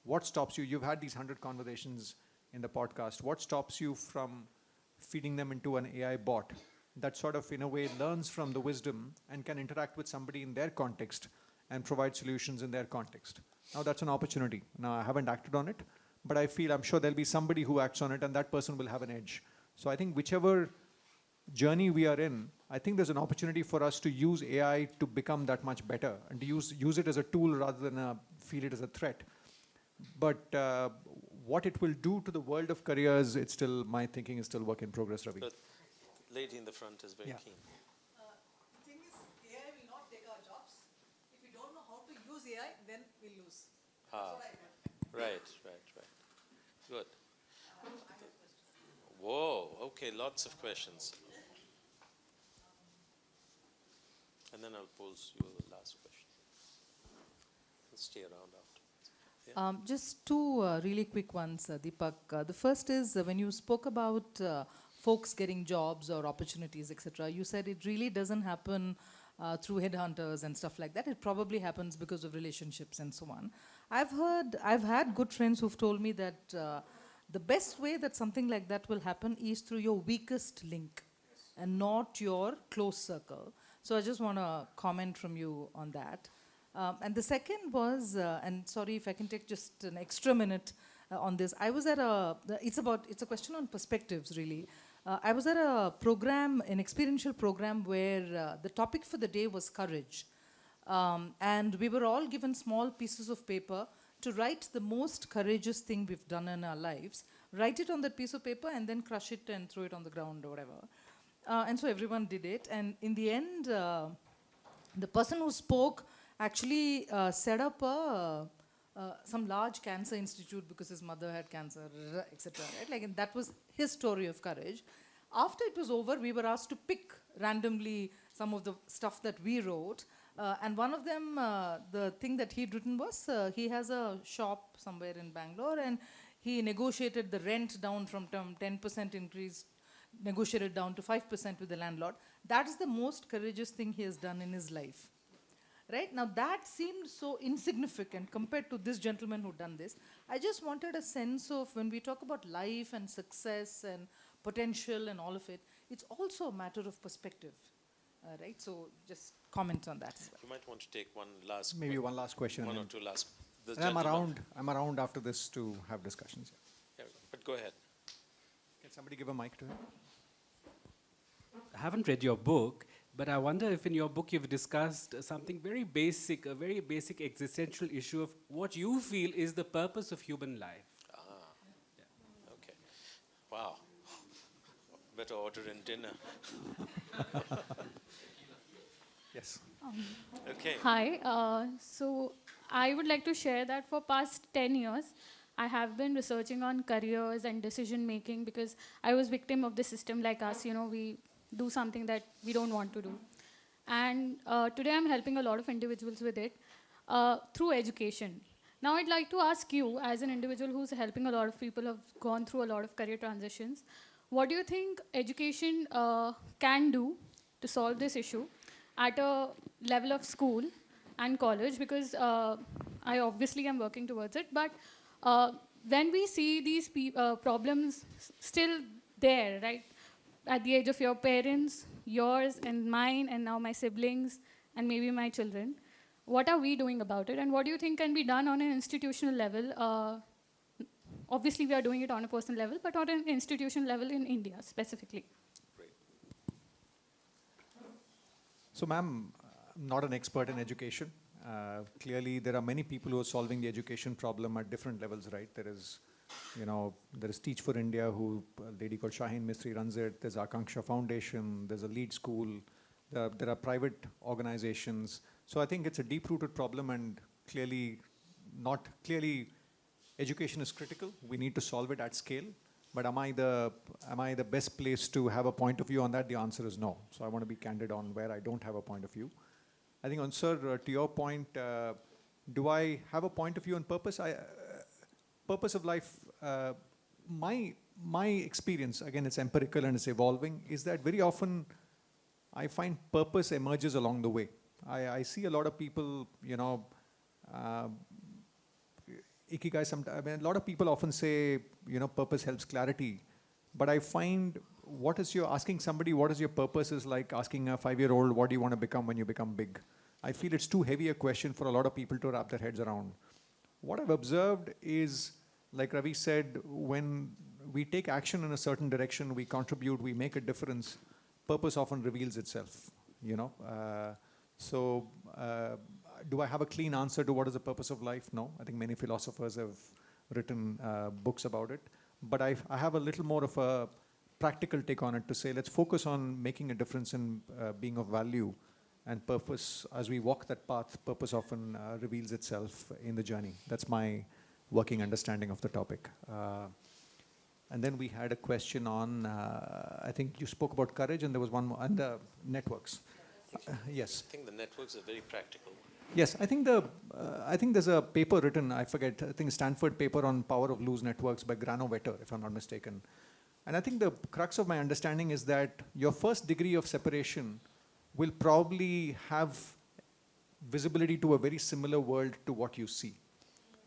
A: What stops you? You've had these 100 conversations in the podcast. What stops you from feeding them into an AI bot that sort of, in a way, learns from the wisdom and can interact with somebody in their context and provide solutions in their context? Now, that's an opportunity. Now, I haven't acted on it, but I'm sure there'll be somebody who acts on it, and that person will have an edge. So I think whichever journey we are in, I think there's an opportunity for us to use AI to become that much better and to use it as a tool rather than feel it as a threat. But what it will do to the world of careers, my thinking is still work in progress, Ravi.
B: The lady in the front is very keen.
I: The thing is, AI will not take our jobs. If we don't know how to use AI, then we'll lose. That's what I meant.
B: Right. Good. Whoa, okay, lots of questions. And then I'll pose you the last question. Stay around afterwards. Yeah.
P: Just two really quick ones, Deepak. The first is when you spoke about folks getting jobs or opportunities, etc., you said it really doesn't happen through headhunters and stuff like that. It probably happens because of relationships and so on. I've had good friends who've told me that the best way that something like that will happen is through your weakest link and not your close circle. So I just want to comment from you on that. And the second was, and sorry if I can take just an extra minute on this. I was at it's a question on perspectives really. I was at a program, an experiential program where the topic for the day was courage. And we were all given small pieces of paper to write the most courageous thing we've done in our lives. Write it on that piece of paper and then crush it and throw it on the ground or whatever. And so everyone did it. And in the end, the person who spoke actually set up some large cancer institute because his mother had cancer, etc. Right? And that was his story of courage. After it was over, we were asked to pick randomly some of the stuff that we wrote. And one of them, the thing that he'd written was, he has a shop somewhere in Bangalore, and he negotiated the rent down from 10% increase, negotiated down to 5% with the landlord. That is the most courageous thing he has done in his life. Right? Now that seemed so insignificant compared to this gentleman who done this. I just wanted a sense of when we talk about life and success and potential and all of it, it's also a matter of perspective. Right? So just comment on that as well.
B: You might want to take one last
A: question.
B: One or two last.
A: I'm around after this to have discussions.
B: Yeah, but go ahead.
A: Can somebody give a mic to him?
D: I haven't read your book, but I wonder if in your book you've discussed something very basic, a very basic existential issue of what you feel is the purpose of human life.
B: Okay. Wow. Better order in dinner.
A: Yes.
B: Okay.
Q: Hi. So I would like to share that for past 10 years, I have been researching on careers and decision making because I was victim of the system like us. We do something that we don't want to do. And today I'm helping a lot of individuals with it through education. Now I'd like to ask you, as an individual who's helping a lot of people who have gone through a lot of career transitions, what do you think education can do to solve this issue? at a level of school and college, because I obviously am working towards it. But when we see these problems still there, right, at the age of your parents, yours and mine, and now my siblings, and maybe my children, what are we doing about it? And what do you think can be done on an institutional level? Obviously, we are doing it on a personal level, but on an institutional level in India specifically.
A: So, ma'am, I'm not an expert in education. Clearly, there are many people who are solving the education problem at different levels, right? There is, there is Teach for India, who a lady called Shaheen Mistry runs it. There's Akanksha Foundation. There's a lead school. There are private organizations. So I think it's a deep-rooted problem, and clearly, education is critical. We need to solve it at scale. But am I the best place to have a point of view on that? The answer is no. So I want to be candid on where I don't have a point of view. I think, sir, to your point, do I have a point of view on purpose? Purpose of life, my experience, again, it's empirical and it's evolving, is that very often I find purpose emerges along the way. I see a lot of people, Ikigai, a lot of people often say, purpose helps clarity. But I find asking somebody what is your purpose is like asking a 5-year-old, what do you want to become when you become big? I feel it's too heavy a question for a lot of people to wrap their heads around. What I've observed is, like Ravi said, when we take action in a certain direction, we contribute, we make a difference, purpose often reveals itself, do I have a clean answer to what is the purpose of life? No. I think many philosophers have written books about it. But I have a little more of a practical take on it to say, let's focus on making a difference and being of value. And purpose, as we walk that path, purpose often reveals itself in the journey. That's my working understanding of the topic. And then we had a question on, I think you spoke about courage, and there was one more, and the networks. Yes.
B: I think the networks are very practical.
A: Yes, I think there's a paper written, I think Stanford paper on power of loose networks by Granovetter, if I'm not mistaken. And I think the crux of my understanding is that your first degree of separation will probably have visibility to a very similar world to what you see.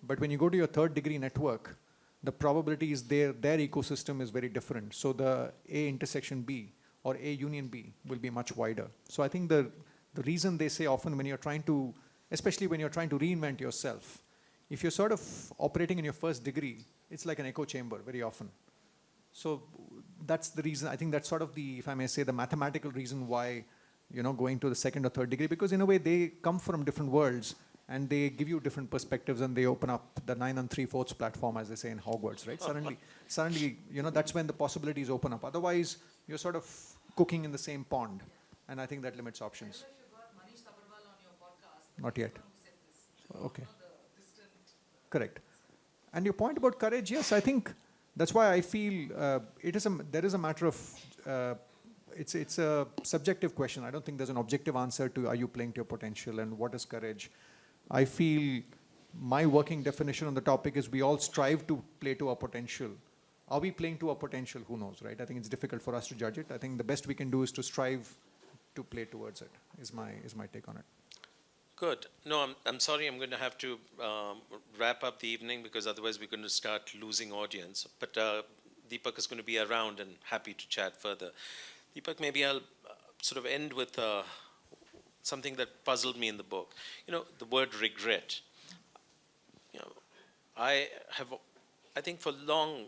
A: But when you go to your third degree network, the probability is their ecosystem is very different. So the A intersection B or A union B will be much wider. So I think the reason they say often when you're trying to, especially when you're trying to reinvent yourself, if you're sort of operating in your first degree, it's like an echo chamber very often. So that's the reason, I think that's sort of the, if I may say, the mathematical reason why, going to the second or third degree, because in a way they come from different worlds and they give you different perspectives and they open up the 9 3/4 platform, as they say in Hogwarts, right? Suddenly, that's when the possibilities open up. Otherwise, you're sort of cooking in the same pond. And I think that limits options. Not yet. Okay. Correct. And your point about courage, yes, I think that's why I feel there is a matter of, it's a subjective question. I don't think there's an objective answer to are you playing to your potential and what is courage. I feel my working definition on the topic is we all strive to play to our potential. Are we playing to our potential? Who knows, right? I think it's difficult for us to judge it. I think the best we can do is to strive to play towards it, is my take on it.
B: Good. No, I'm sorry, I'm going to have to wrap up the evening because otherwise we're going to start losing audience. But Deepak is going to be around and happy to chat further. Deepak, maybe I'll sort of end with something that puzzled me in the book. The word regret. I think for long,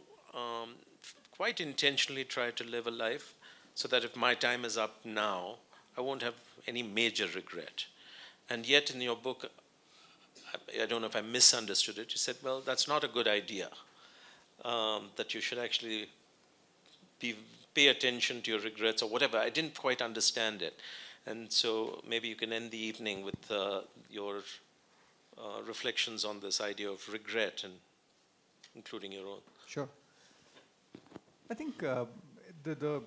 B: quite intentionally tried to live a life so that if my time is up now, I won't have any major regret. And yet in your book, I don't know if I misunderstood it, you said, well, that's not a good idea, that you should actually pay attention to your regrets or whatever. I didn't quite understand it. And so maybe you can end the evening with your reflections on this idea of regret, and including your own.
A: Sure. I think the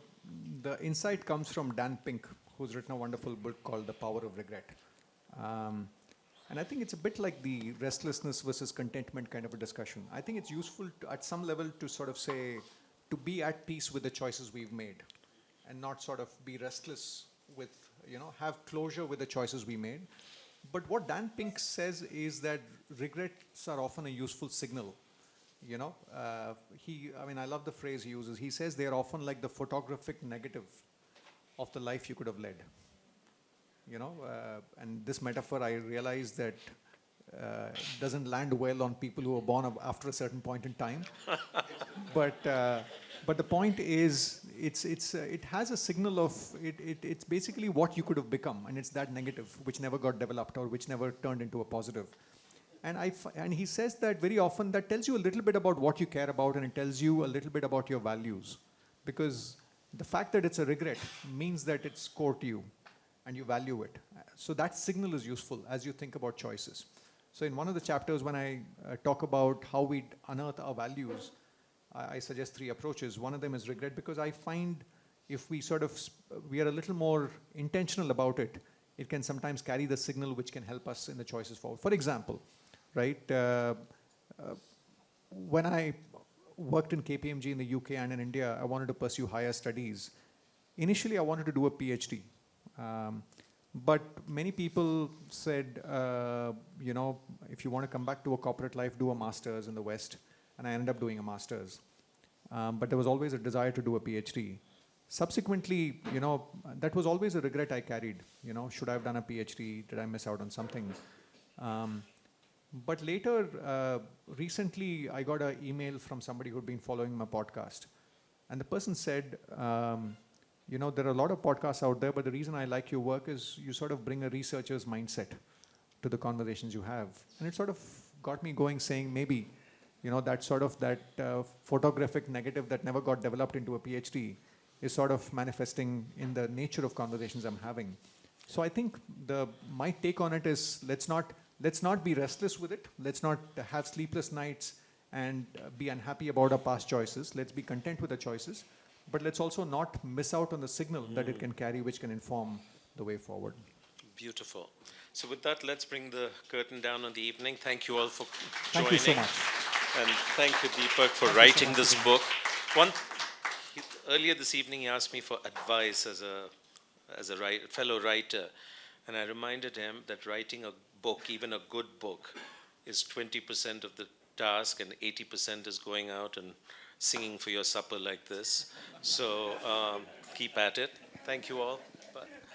A: insight comes from Dan Pink, who's written a wonderful book called The Power of Regret. And I think it's a bit like the restlessness versus contentment kind of a discussion. I think it's useful at some level to sort of say, to be at peace with the choices we've made and not sort of be restless with have closure with the choices we made. But what Dan Pink says is that regrets are often a useful signal. I love the phrase he uses. He says they are often like the photographic negative of the life you could have led. And this metaphor, I realize that doesn't land well on people who are born after a certain point in time. But the point is, it has a signal of, it's basically what you could have become, and it's that negative which never got developed or which never turned into a positive. And he says that very often that tells you a little bit about what you care about, and it tells you a little bit about your values. Because the fact that it's a regret means that it's core to you and you value it. So that signal is useful as you think about choices. So in one of the chapters when I talk about how we unearth our values, I suggest 3 approaches. One of them is regret, because I find if we we are a little more intentional about it, it can sometimes carry the signal which can help us in the choices forward. For example, right, when I worked in KPMG in the UK and in India, I wanted to pursue higher studies. Initially, I wanted to do a PhD. But many people said, if you want to come back to a corporate life, do a master's in the West. And I ended up doing a master's. But there was always a desire to do a PhD. Subsequently, that was always a regret I carried. Should I have done a PhD? Did I miss out on something? But later, recently, I got an email from somebody who'd been following my podcast. And the person said, there are a lot of podcasts out there, but the reason I like your work is you sort of bring a researcher's mindset to the conversations you have. And it sort of got me going, saying maybe, that photographic negative that never got developed into a PhD is sort of manifesting in the nature of conversations I'm having. So I think my take on it is let's not be restless with it. Let's not have sleepless nights and be unhappy about our past choices. Let's be content with the choices. But let's also not miss out on the signal that it can carry, which can inform the way forward.
B: Beautiful. So with that, let's bring the curtain down on the evening. Thank you all for joining.
A: Thank you so much.
B: And thank you, Deepak, for writing this book. Earlier this evening, he asked me for advice as a fellow writer. And I reminded him that writing a book, even a good book, is 20% of the task, and 80% is going out and singing for your supper like this. So keep at it. Thank you all.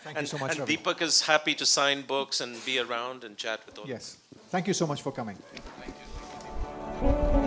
A: Thank you so much,
B: And
A: Ravi.
B: Deepak is happy to sign books and be around and chat with all.
A: Yes. Thank you so much for coming.
B: Thank you.